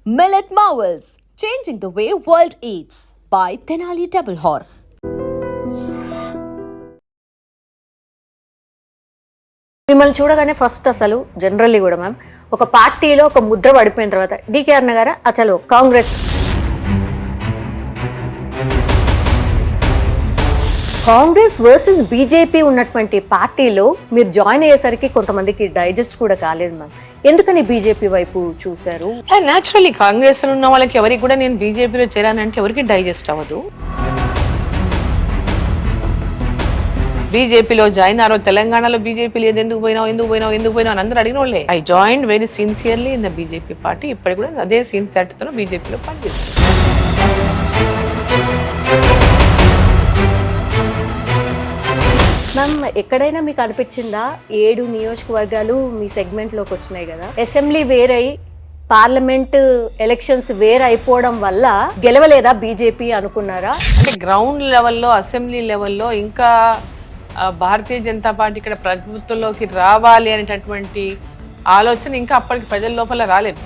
Millet Marvels, changing the way world eats by Tenali Double Horse. మిమ్మల్ని చూడగానే first అసలు generally కూడా ma'am ఒక పార్టీలో ఒక ముద్ర పడిపోయిన తర్వాత డికే అన్న గారు అసలు కాంగ్రెస్ వర్సెస్ బీజేపీ ఉన్నటువంటి పార్టీలో మీరు జాయిన్ అయ్యేసరికి కొంతమందికి డైజెస్ట్ కూడా కాలేదు మ్యామ్. ఎందుకని బీజేపీ వైపు చూశారు? న్యాచురల్లీ కాంగ్రెస్ ఉన్న వాళ్ళకి ఎవరికి కూడా నేను బీజేపీలో చేరానంటే ఎవరికి డైజెస్ట్ అవ్వదు. బీజేపీలో జాయిన్ అయ్యారో తెలంగాణలో బీజేపీ లేదు, ఎందుకు పోయినావు అని అందరూ అడిగిన వాళ్ళే. I join very sincerely in the BJP party. ఇప్పటికి కూడా అదే సిన్సియారిటీతో బీజేపీలో పనిచేస్తాను. మ్యామ్ ఎక్కడైనా మీకు అనిపించిందా 7 నియోజకవర్గాలు మీ సెగ్మెంట్లోకి వచ్చినాయి కదా, అసెంబ్లీ వేరై పార్లమెంట్ ఎలక్షన్స్ వేరే అయిపోవడం వల్ల గెలవలేదా బీజేపీ అనుకున్నారా? అంటే గ్రౌండ్ లెవెల్లో అసెంబ్లీ లెవెల్లో ఇంకా భారతీయ జనతా పార్టీ ఇక్కడ ప్రభుత్వంలోకి రావాలి అనేటటువంటి ఆలోచన ఇంకా అప్పటికి ప్రజల లోపల రాలేదు.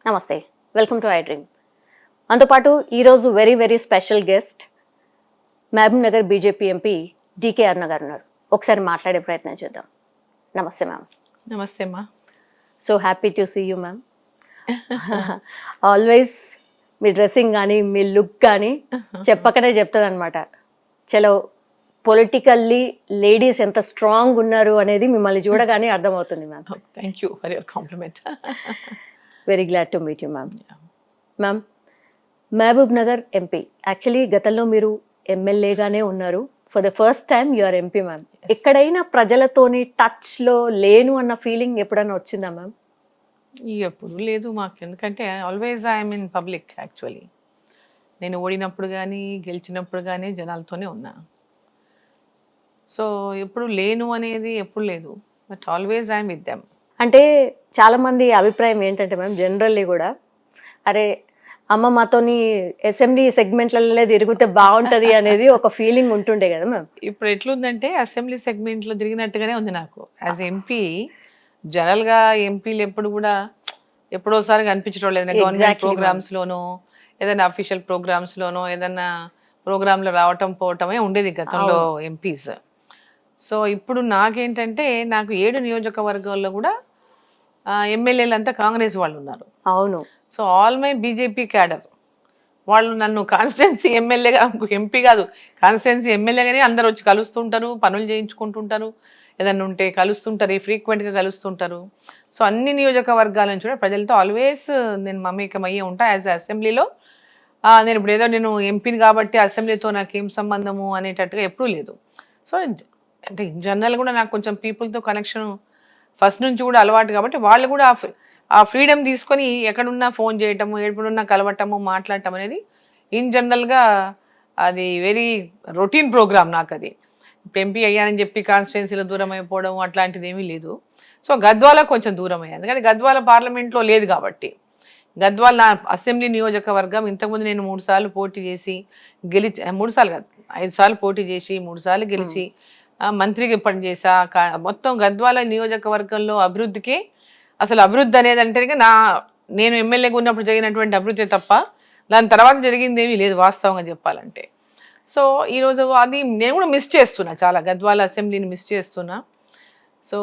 నమస్తే, వెల్కమ్ టు ఐ డ్రీమ్. అంతోపాటు ఈరోజు very very special guest Mahabubnagar BJP MP DK Aruna గారు ఉన్నారు. ఒకసారి మాట్లాడే ప్రయత్నం చేద్దాం. నమస్తే మ్యామ్. నమస్తే అమ్మా. So happy to see you ma'am. Always మీ డ్రెస్సింగ్ కానీ మీ లుక్ కానీ చెప్పకనే చెప్తుంది అనమాట. చలో పొలిటికల్లీ లేడీస్ ఎంత స్ట్రాంగ్ ఉన్నారు అనేది మిమ్మల్ని చూడగానే అర్థమవుతుంది ma'am. Thank you for your compliment. Very glad to meet you ma'am. Ma'am, Mahabubnagar MP, actually గతంలో మీరు ఎమ్మెల్యేగానే ఉన్నారు. For the first time you are MP ma'am. ఎక్కడైనా ప్రజలతోని టచ్లో లేను అన్న ఫీలింగ్ ఎప్పుడైనా వచ్చిందా మ్యామ్? ఎప్పుడు లేదు మాకు, ఎందుకంటే always I'm in public. Actually నేను ఓడినప్పుడు కానీ గెలిచినప్పుడు కానీ జనాలతోనే ఉన్నా. సో ఎప్పుడు లేను అనేది ఎప్పుడు లేదు, but always I'm with them. అంటే చాలామంది అభిప్రాయం ఏంటంటే మ్యామ్, జనరల్లీ కూడా అరే అమ్మ మాతోని అసెంబ్లీ సెగ్మెంట్లలో తిరిగితే బాగుంటుంది అనేది ఒక ఫీలింగ్ ఉంటుండే కదా మ్యామ్. ఇప్పుడు ఎట్లుందంటే అసెంబ్లీ సెగ్మెంట్లో తిరిగినట్టుగానే ఉంది నాకు. యాజ్ ఎంపీ జనరల్గా ఎంపీలు ఎప్పుడు కూడా ఎప్పుడోసారి కనిపించడం లేదు. గవర్నమెంట్ ప్రోగ్రామ్స్లోనో ఏదైనా అఫీషియల్ ప్రోగ్రామ్స్లోనో ఏదైనా ప్రోగ్రాంలో రావటం పోవటమే ఉండేది గతంలో ఎంపీస్. సో ఇప్పుడు నాకేంటంటే నాకు 7 నియోజకవర్గాల్లో కూడా ఎమ్మెల్యేలు అంతా కాంగ్రెస్ వాళ్ళు ఉన్నారు. అవును. So all my BJP cadre వాళ్ళు నన్ను కాన్స్టిట్యున్సీ ఎమ్మెల్యేగా, ఎంపీ కాదు కాన్స్టిట్యున్సీ ఎమ్మెల్యేగానే అందరు వచ్చి కలుస్తుంటారు, పనులు చేయించుకుంటుంటారు, ఏదన్నా ఉంటే కలుస్తుంటారు, ఫ్రీక్వెంట్గా కలుస్తుంటారు. సో అన్ని నియోజకవర్గాల నుంచి కూడా ప్రజలతో ఆల్వేస్ నేను మమేకమయ్యే ఉంటా. యాజ్ అసెంబ్లీలో నేను ఇప్పుడు ఏదో నేను ఎంపీని కాబట్టి అసెంబ్లీతో నాకు ఏం సంబంధము అనేటట్టుగా ఎప్పుడూ లేదు. సో అంటే ఇన్ జనరల్ కూడా నాకు కొంచెం పీపుల్తో కనెక్షన్ ఫస్ట్ నుంచి కూడా అలవాటు కాబట్టి వాళ్ళు కూడా ఆ ఫ్రీడమ్ తీసుకొని ఎక్కడున్నా ఫోన్ చేయటము, ఎప్పుడున్నా కలవటము, మాట్లాడటం అనేది ఇన్ జనరల్గా అది వెరీ రొటీన్ ప్రోగ్రామ్ నాకు. అది ఇప్పుడు ఎంపీ అయ్యానని చెప్పి కాన్స్టిట్యున్సీలో దూరం అయిపోవడం అట్లాంటిది ఏమీ లేదు. సో గద్వాల కొంచెం దూరం అయ్యాను, ఎందుకంటే గద్వాల పార్లమెంట్లో లేదు కాబట్టి. గద్వాల నా అసెంబ్లీ నియోజకవర్గం. ఇంతకుముందు నేను 3 సార్లు పోటీ చేసి గెలిచి, 3 సార్లు కాదు 5 సార్లు పోటీ చేసి 3 సార్లు గెలిచి మంత్రికి పనిచేసా. మొత్తం గద్వాల నియోజకవర్గంలో అభివృద్ధికి, అసలు అభివృద్ధి అనేది అంటే నేను ఎమ్మెల్యేగా ఉన్నప్పుడు జరిగినటువంటి అభివృద్ధి తప్ప దాని తర్వాత జరిగింది ఏమీ లేదు వాస్తవంగా చెప్పాలంటే. సో ఈరోజు అది నేను కూడా మిస్ చేస్తున్నా, చాలా గద్వాల అసెంబ్లీని మిస్ చేస్తున్నా. సో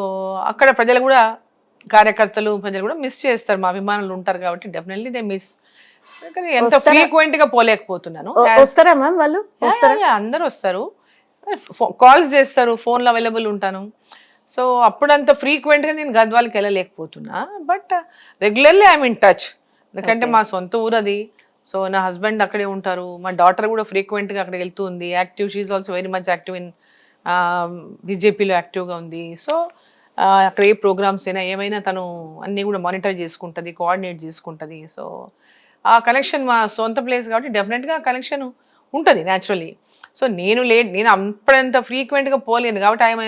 అక్కడ ప్రజలు కూడా, కార్యకర్తలు ప్రజలు కూడా మిస్ చేస్తారు, మా అభిమానులు ఉంటారు కాబట్టి డెఫినెట్లీ దే మిస్. కానీ ఎంత ఫ్రీక్వెంట్గా పోలేకపోతున్నాను. వస్తారా మ్యామ్ వాళ్ళు? అందరూ వస్తారు, కాల్స్ చేస్తారు, ఫోన్లో అవైలబుల్ ఉంటాను. సో అప్పుడంత ఫ్రీక్వెంట్గా నేను గద్వాలకి వెళ్ళలేకపోతున్నా, but regularly I'm in touch. ఎందుకంటే మా సొంత ఊరు అది. సో నా హస్బెండ్ అక్కడే ఉంటారు, మా డాటర్ కూడా ఫ్రీక్వెంట్గా అక్కడికి వెళ్తూ ఉంది. Active, she also very much active in బీజేపీలో యాక్టివ్గా ఉంది. సో అక్కడ ఏ ప్రోగ్రామ్స్ అయినా ఏమైనా తను అన్నీ కూడా మానిటర్ చేసుకుంటుంది, కోఆర్డినేట్ చేసుకుంటుంది. సో ఆ కనెక్షన్ మా సొంత ప్లేస్ కాబట్టి డెఫినెట్గా ఆ కనెక్షన్ ఉంటుంది న్యాచురల్లీ. సో నేను అప్పుడంత ఫ్రీక్వెంట్గా పోలేను కాబట్టి ఆయన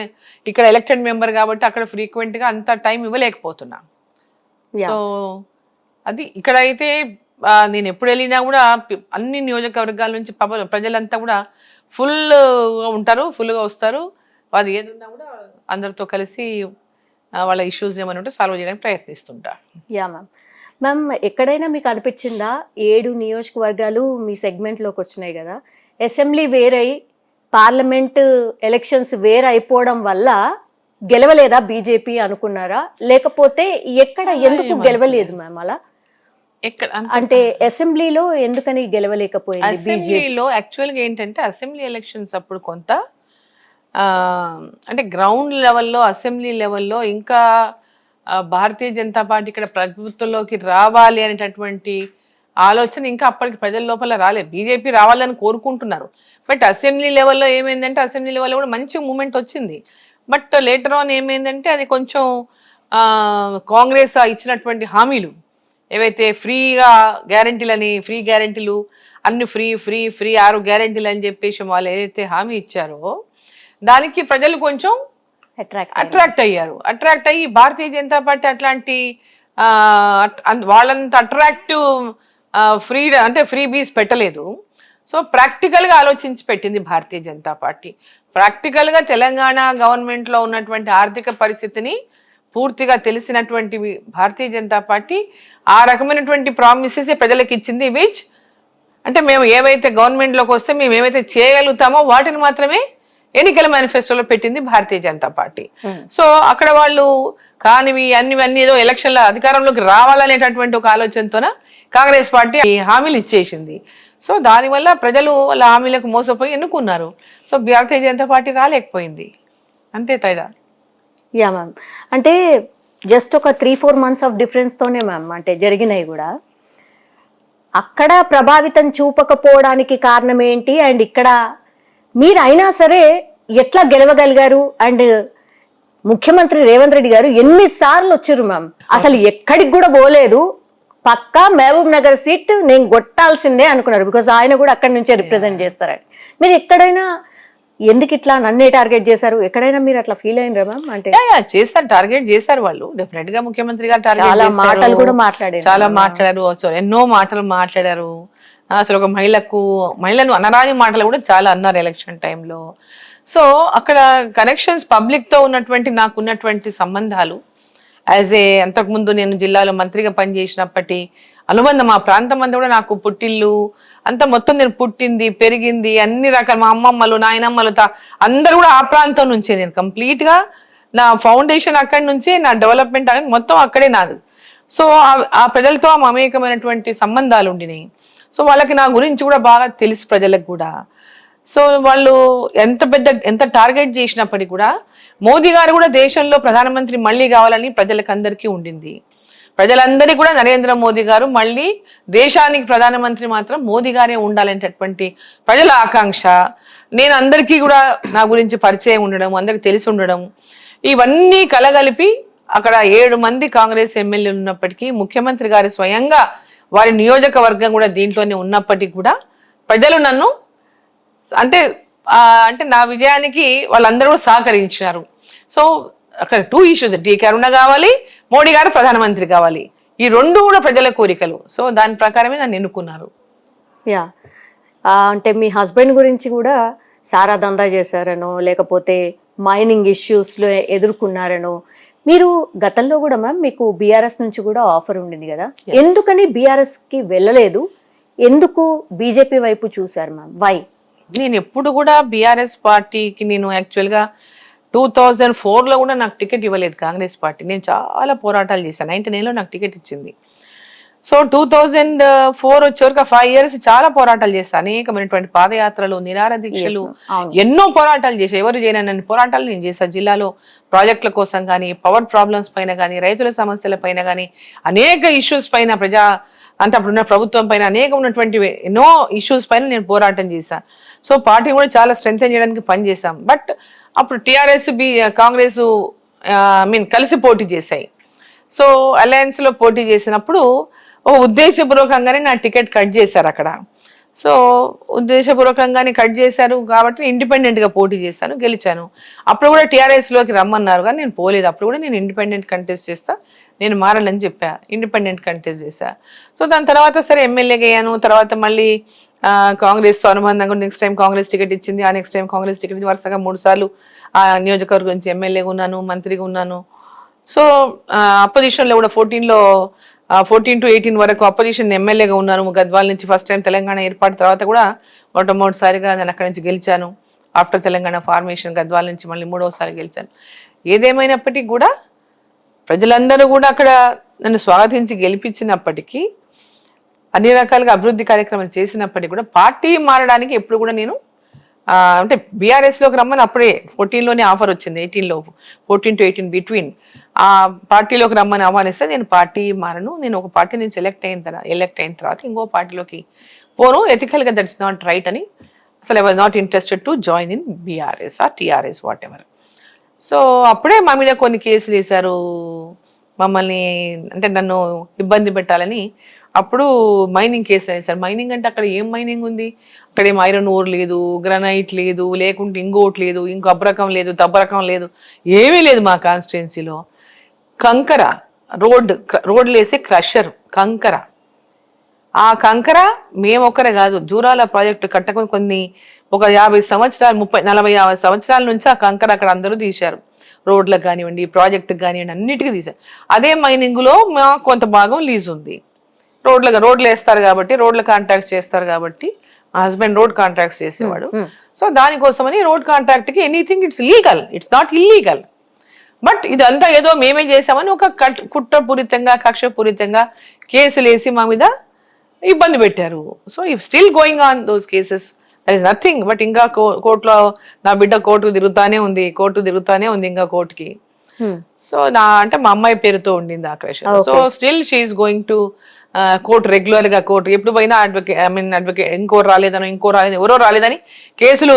ఇక్కడ ఎలక్టెడ్ మెంబర్ కాబట్టి అక్కడ ఫ్రీక్వెంట్గా అంత టైం ఇవ్వలేకపోతున్నా. సో అది ఇక్కడైతే నేను ఎప్పుడు వెళ్ళినా కూడా అన్ని నియోజకవర్గాల నుంచి ప్రజలంతా కూడా ఫుల్ ఉంటారు, ఫుల్గా వస్తారు. అది ఏది ఉన్నా కూడా అందరితో కలిసి వాళ్ళ ఇష్యూస్ ఏమైనా ఉంటే సాల్వ్ చేయడానికి ప్రయత్నిస్తుంటారు. Yeah ma'am. మ్యామ్ ఎక్కడైనా మీకు అనిపించిందా 7 నియోజకవర్గాలు మీ సెగ్మెంట్లోకి వచ్చినాయి కదా, అసెంబ్లీ వేరై పార్లమెంట్ ఎలక్షన్స్ వేరే అయిపోవడం వల్ల గెలవలేదా బీజేపీ అనుకున్నారా, లేకపోతే ఎక్కడ ఎందుకు గెలవలేదు మ్యామ్ అలా? ఎక్కడ అంటే అసెంబ్లీలో ఎందుకని గెలవలేకపోయింది బీజేపీ? అసెంబ్లీలో యాక్చువల్గా ఏంటంటే అసెంబ్లీ ఎలక్షన్స్ అప్పుడు కొంత అంటే గ్రౌండ్ లెవెల్లో అసెంబ్లీ లెవెల్లో ఇంకా భారతీయ జనతా పార్టీ ఇక్కడ ప్రభుత్వంలోకి రావాలి అనేటటువంటి ఆలోచన ఇంకా అప్పటికి ప్రజల లోపల రాలేదు. బీజేపీ రావాలని కోరుకుంటున్నారు, బట్ అసెంబ్లీ లెవెల్లో ఏమైందంటే అసెంబ్లీ లెవెల్లో కూడా మంచి మూమెంట్ వచ్చింది. బట్ లేటర్ ఆన్ ఏమైందంటే అది కొంచెం కాంగ్రెస్ ఇచ్చినటువంటి హామీలు ఏవైతే ఫ్రీగా గ్యారెంటీలని, ఫ్రీ గ్యారెంటీలు అన్ని ఫ్రీ ఫ్రీ ఫ్రీ 6 గ్యారెంటీలు అని చెప్పేసి వాళ్ళు ఏదైతే హామీ ఇచ్చారో దానికి ప్రజలు కొంచెం అట్రాక్ట్ అయ్యారు. అట్రాక్ట్ అయ్యి భారతీయ జనతా పార్టీ అట్లాంటి వాళ్ళంత అట్రాక్టివ్ ఫ్రీ బీస్ పెట్టలేదు. సో ప్రాక్టికల్గా ఆలోచించి పెట్టింది భారతీయ జనతా పార్టీ. ప్రాక్టికల్గా తెలంగాణ గవర్నమెంట్లో ఉన్నటువంటి ఆర్థిక పరిస్థితిని పూర్తిగా తెలిసినటువంటి భారతీయ జనతా పార్టీ ఆ రకమైనటువంటి ప్రామిసెస్ ప్రజలకు ఇచ్చింది. విచ్ అంటే మేము ఏవైతే గవర్నమెంట్లోకి వస్తే మేము ఏవైతే చేయగలుగుతామో వాటిని మాత్రమే ఎన్నికల మేనిఫెస్టోలో పెట్టింది భారతీయ జనతా పార్టీ. సో అక్కడ వాళ్ళు కానివి అన్ని ఏదో ఎలక్షన్ల అధికారంలోకి రావాలనేటటువంటి ఒక ఆలోచనతోన కాంగ్రెస్ పార్టీ హామీలు ఇచ్చేసింది. సో దానివల్ల ప్రజలు వాళ్ళ హామీలకు మోసపోయి ఎన్నుకున్నారు. సో భారతీయ జనతా పార్టీ రాలేకపోయింది, అంతే తేడా. Yeah ma'am. అంటే జస్ట్ ఒక 3-4 months ఆఫ్ డిఫరెన్స్తోనే మ్యామ్ అంటే జరిగినాయి కూడా. అక్కడ ప్రభావితం చూపకపోవడానికి కారణం ఏంటి, అండ్ ఇక్కడ మీరు అయినా సరే ఎట్లా గెలవగలిగారు? అండ్ ముఖ్యమంత్రి రేవంత్ రెడ్డి గారు ఎన్నిసార్లు వచ్చారు మ్యామ్, అసలు ఎక్కడికి కూడా పోలేదు, పక్కా మహబూబ్ నగర్ సీట్ నేను కొట్టాల్సిందే అనుకున్నారు, బికాజ్ ఆయన కూడా అక్కడి నుంచే రిప్రజెంట్ చేస్తారని. మీరు ఎక్కడైనా ఎందుకు ఇట్లా నన్నే టార్గెట్ చేశారు, ఎక్కడైనా మీరు అట్లా ఫీల్ అయినరా మ్యామ్? అంటే చేస్తారు, టార్గెట్ చేశారు వాళ్ళు, డెఫినెట్ గా ముఖ్యమంత్రి గారు చాలా మాటలు కూడా మాట్లాడారు, చాలా మాట్లాడారు, ఎన్నో మాటలు మాట్లాడారు. అసలు ఒక మహిళను అనరాని మాటలు కూడా చాలా అన్నారు ఎలక్షన్ టైంలో. సో అక్కడ కనెక్షన్స్ పబ్లిక్ తో ఉన్నటువంటి నాకున్నటువంటి సంబంధాలు అంతకుముందు నేను జిల్లాలో మంత్రిగా పనిచేసినప్పటి అనుబంధం, మా ప్రాంతం అంతా కూడా నాకు పుట్టిల్లు అంతా, మొత్తం నేను పుట్టింది పెరిగింది అన్ని రకాల మా అమ్మమ్మలు నాయనమ్మలు అందరు కూడా ఆ ప్రాంతం నుంచే. నేను కంప్లీట్ గా నా ఫౌండేషన్ అక్కడి నుంచే, నా డెవలప్మెంట్ అనేది మొత్తం అక్కడే నాది. సో ఆ ప్రజలతో మమేకమైనటువంటి సంబంధాలు ఉండినాయి. సో వాళ్ళకి నా గురించి కూడా బాగా తెలుసు ప్రజలకు కూడా. సో వాళ్ళు ఎంత టార్గెట్ చేసినప్పటికీ కూడా మోదీ గారు కూడా దేశంలో ప్రధానమంత్రి మళ్ళీ కావాలని ప్రజలకు అందరికీ ఉండింది. ప్రజలందరికీ కూడా నరేంద్ర మోదీ గారు మళ్ళీ దేశానికి ప్రధానమంత్రి మాత్రం మోదీ గారే ఉండాలనేటటువంటి ప్రజల ఆకాంక్ష. నేను అందరికీ కూడా నా గురించి పరిచయం ఉండడం, అందరికి తెలిసి ఉండడం, ఇవన్నీ కలగలిపి అక్కడ 7 మంది కాంగ్రెస్ ఎమ్మెల్యేలు ఉన్నప్పటికీ, ముఖ్యమంత్రి గారు స్వయంగా వారి నియోజకవర్గం కూడా దీంట్లోనే ఉన్నప్పటికీ కూడా ప్రజలు నన్ను అంటే నా విజయానికి వాళ్ళందరూ కూడా సహకరించారు. సో అక్కడ 2 issues, టీకే అరుణ కావాలి, మోడీ గారు ప్రధానమంత్రి కావాలి, ఈ 2 కూడా ప్రజల కోరికలు. సో దాని ప్రకారమే నన్ను ఎన్నుకున్నారు. యా, అంటే మీ హస్బెండ్ గురించి కూడా సారా దందా చేశారనో, లేకపోతే మైనింగ్ ఇష్యూస్లో ఎదుర్కొన్నారనో, మీరు గతంలో కూడా మ్యామ్ మీకు బీఆర్ఎస్ నుంచి కూడా ఆఫర్ ఉండింది కదా, ఎందుకని బీఆర్ఎస్కి వెళ్ళలేదు, ఎందుకు బీజేపీ వైపు చూశారు మ్యామ్? వై? నేను ఎప్పుడు కూడా బీఆర్ఎస్ పార్టీకి నేను యాక్చువల్గా 2004లో కూడా నాకు టికెట్ ఇవ్వలేదు కాంగ్రెస్ పార్టీ. నేను చాలా పోరాటాలు చేశాను. 99లో నాకు టికెట్ ఇచ్చింది. సో 2004 వచ్చే వరకు 5 years చాలా పోరాటాలు చేశాను. అనేకమైనటువంటి పాదయాత్రలు, నిరాహార దీక్షలు, ఎన్నో పోరాటాలు చేశాను. ఎవరు చేయనన్ని పోరాటాలు నేను చేశాను. జిల్లాలో ప్రాజెక్టుల కోసం కానీ, పవర్ ప్రాబ్లమ్స్ పైన కానీ, రైతుల సమస్యల పైన కానీ, అనేక ఇష్యూస్ పైన అంటే అప్పుడున్న ప్రభుత్వం పైన అనేక ఉన్నటువంటి ఎన్నో ఇష్యూస్ పైన నేను పోరాటం చేశాను. సో పార్టీ కూడా చాలా స్ట్రెంథెన్ చేయడానికి పనిచేశాం. బట్ అప్పుడు టీఆర్ఎస్ కాంగ్రెస్ కలిసి పోటీ చేశాయి. సో అలయన్స్ లో పోటీ చేసినప్పుడు ఉద్దేశపూర్వకంగానే నా టికెట్ కట్ చేశారు అక్కడ. సో ఉద్దేశపూర్వకంగానే కట్ చేశారు కాబట్టి ఇండిపెండెంట్ గా పోటీ చేశాను, గెలిచాను. అప్పుడు కూడా టీఆర్ఎస్ లోకి రమ్మన్నారు కానీ నేను పోలేదు. అప్పుడు కూడా నేను ఇండిపెండెంట్ కంటెస్ట్ చేస్తా, నేను మారాలని చెప్పా, ఇండిపెండెంట్ కంటెస్ట్ చేశా. సో దాని తర్వాత సరే ఎమ్మెల్యేగా అయ్యాను. తర్వాత మళ్ళీ కాంగ్రెస్తో అనుబంధంగా నెక్స్ట్ టైం కాంగ్రెస్ టికెట్ ఇచ్చింది, ఆ నెక్స్ట్ టైం కాంగ్రెస్ టికెట్ వరుసగా 3 సార్లు ఆ నియోజకవర్గం నుంచి ఎమ్మెల్యేగా ఉన్నాను, మంత్రిగా ఉన్నాను. సో అపోజిషన్లో కూడా 14 to 18 వరకు అపోజిషన్ ఎమ్మెల్యేగా ఉన్నాను. గద్వాల నుంచి ఫస్ట్ టైం తెలంగాణ ఏర్పాటు తర్వాత కూడా మొట్టమొదటిసారిగా నేను అక్కడి నుంచి గెలిచాను. ఆఫ్టర్ తెలంగాణ ఫార్మేషన్ గద్వాల నుంచి మళ్ళీ 3వసారి గెలిచాను. ఏదేమైనప్పటికీ కూడా ప్రజలందరూ కూడా అక్కడ నన్ను స్వాగతించి గెలిపించినప్పటికీ, అన్ని రకాలుగా అభివృద్ధి కార్యక్రమాలు చేసినప్పటికీ కూడా పార్టీ మారడానికి ఎప్పుడు కూడా నేను అంటే బీఆర్ఎస్లోకి రమ్మని అప్పుడే 14లోనే ఆఫర్ వచ్చింది, 18లో 14 to 18 బిట్వీన్ ఆ పార్టీలోకి రమ్మని ఆహ్వానిస్తే నేను పార్టీ మారను, నేను ఒక పార్టీ నుంచి ఎలక్ట్ అయిన తర్వాత ఇంకో పార్టీలోకి పోను, ఎథికల్గా దట్స్ నాట్ రైట్ అని అసలు I was not interested to join in BRS or TRS whatever. So అప్పుడే మా మీద కొన్ని కేసులు వేశారు, మమ్మల్ని అంటే నన్ను ఇబ్బంది పెట్టాలని. అప్పుడు మైనింగ్ కేసు వేశారు. మైనింగ్ అంటే అక్కడ ఏం మైనింగ్ ఉంది? అక్కడ ఏం ఐరన్ ఓర్ లేదు, గ్రనైట్ లేదు, లేకుంటే ఇంకోటి లేదు, ఇంకో అబ్రకం లేదు, తబ్బరకం లేదు, ఏమీ లేదు మా కాన్స్టిట్యున్సీలో. కంకర రోడ్లు వేసే క్రషర్ కంకర, ఆ కంకర మేమొక్కరే కాదు, జూరాల ప్రాజెక్టు కట్టకొని ఒక 50 సంవత్సరాలు 30-40-50 సంవత్సరాల నుంచి ఆ కంకర అక్కడ అందరూ తీశారు. రోడ్లకు కానివ్వండి, ప్రాజెక్టుకు కానివ్వండి, అన్నిటికీ తీశారు. అదే మైనింగ్లో మా కొంత భాగం లీజ్ ఉంది. రోడ్లు వేస్తారు కాబట్టి, రోడ్ల కాంట్రాక్ట్స్ చేస్తారు కాబట్టి, మా హస్బెండ్ రోడ్ కాంట్రాక్ట్స్ చేసేవాడు. సో దానికోసమని రోడ్ కాంట్రాక్ట్కి anything it's legal, it's not illegal. But ఇదంతా ఏదో మేమే చేసామని ఒక కుట్రపూరితంగా కక్షపూరితంగా కేసులు వేసి మా మీద ఇబ్బంది పెట్టారు. So if still going on those cases, there is nothing. But ఇంకా కోర్టులో నా బిడ్డ కోర్టుకు తిరుగుతానే ఉంది ఇంకా కోర్టుకి. సో అంటే మా అమ్మాయి పేరుతో ఉండింది ఆ crush. So still she's going to court, regular గా కోర్టు. ఎప్పుడు పోయినా అడ్వకేట్ ఇంకోరు రాలేదని ఎవరో రాలేదని కేసులు,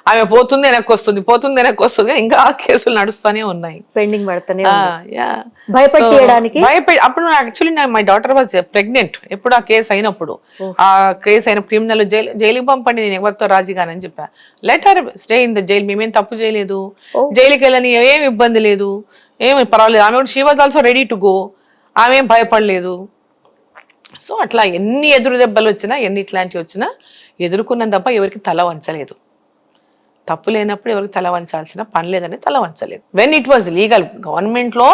ఆమె పోతుంది వెనక్కి వస్తుంది, ఇంకా కేసులు నడుస్తూనే ఉన్నాయి, పెండింగ్ పడుతూనే భయపెట్టడానికి. అప్పుడు actually my daughter was pregnant ఎప్పుడు ఆ కేసు అయినప్పుడు. ఆ కేసు అయిన క్రిమినల్ జైలుకి పంపండి, నేను ఎవరితో రాజీగానని చెప్పా. Let her stay in the jail, మేమేం తప్పు చేయలేదు, జైలుకి వెళ్ళని ఏం ఇబ్బంది లేదు, ఏమి పర్వాలేదు. ఆమె కూడా she was also ready to go, ఆమె ఏం భయపడలేదు. సో అట్లా ఎన్ని ఎదురు దెబ్బలు వచ్చినా, ఎన్ని ఇట్లాంటివి వచ్చినా ఎదుర్కొన్నాం తప్ప ఎవరికి తల వంచలేదు. తప్పు లేనప్పుడు ఎవరికి తల వంచాల్సిన పని లేదని తల వంచలేదు. When it was legal, government లో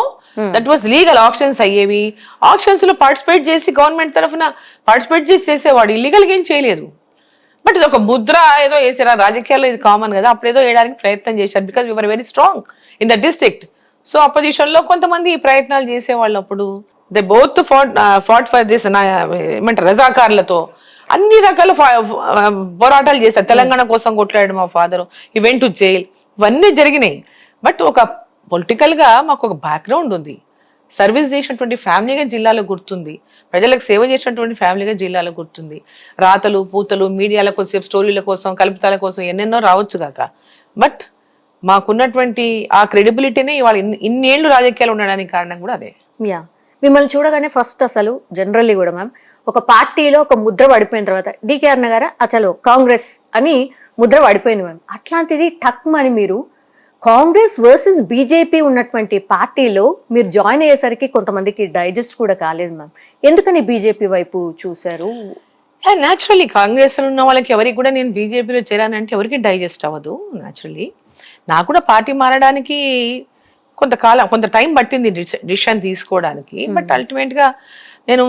దట్ వాజ్ లీగల్, ఆప్షన్స్ అయ్యేవి. ఆప్షన్స్ లో పార్టిసిపేట్ చేసి గవర్నమెంట్ తరఫున పార్టిసిపేట్ చేసేవాడు, ఇల్లీగల్ గా ఏం చేయలేదు. బట్ ఇది ఒక ముద్ర ఏదో వేసారు, రాజకీయాల్లో ఇది కామన్ కదా, అప్పుడు ఏదో వేయడానికి ప్రయత్నం చేశారు. Because we were very strong in the district. So opposition లో కొంతమంది ఈ ప్రయత్నాలు చేసేవాళ్ళు. అప్పుడు they both fought for this, ఏమంటారు, రజాకార్లతో అన్ని రకాల పోరాటాలు చేశారు. తెలంగాణ కోసం కొట్లాడాడు మా ఫాదర్, ఈ వెంట్ టు జైల్, ఇవన్నీ జరిగినాయి. బట్ ఒక పొలిటికల్ గా మాకు ఒక బ్యాక్గ్రౌండ్ ఉంది, సర్వీస్ చేసినటువంటి ఫ్యామిలీగా జిల్లాలో గుర్తుంది, ప్రజలకు సేవ చేసినటువంటి ఫ్యామిలీగా జిల్లాలో గుర్తుంది. రాతలు పూతలు మీడియాల కోసం, స్టోరీల కోసం, కల్పితాల కోసం ఎన్నెన్నో రావచ్చు కాక, బట్ మాకున్నటువంటి ఆ క్రెడిబిలిటీనే ఇవాళ ఇన్నేళ్లు రాజకీయాలు ఉండడానికి కారణం కూడా అదే. మిమ్మల్ని చూడగానే ఫస్ట్ అసలు జనరల్లీ కూడా మ్యామ్ ఒక పార్టీలో ఒక ముద్ర పడిపోయిన తర్వాత డీకే అరుణ గారు అసలు కాంగ్రెస్ అని ముద్ర పడిపోయింది మ్యామ్. అట్లాంటిది టక్మని మీరు కాంగ్రెస్ వర్సెస్ బీజేపీ ఉన్నటువంటి పార్టీలో మీరు జాయిన్ అయ్యేసరికి కొంతమందికి డైజెస్ట్ కూడా కాలేదు మ్యామ్. ఎందుకని బీజేపీ వైపు చూశారు? న్యాచురల్లీ కాంగ్రెస్ లో ఉన్న వాళ్ళకి ఎవరికి కూడా నేను బీజేపీలో చేరానంటే ఎవరికి డైజెస్ట్ అవ్వదు. న్యాచురల్లీ నాకు కూడా పార్టీ మారడానికి కొంత టైం పట్టింది డిసిషన్ తీసుకోవడానికి. బట్ అల్టిమేట్ గా నేను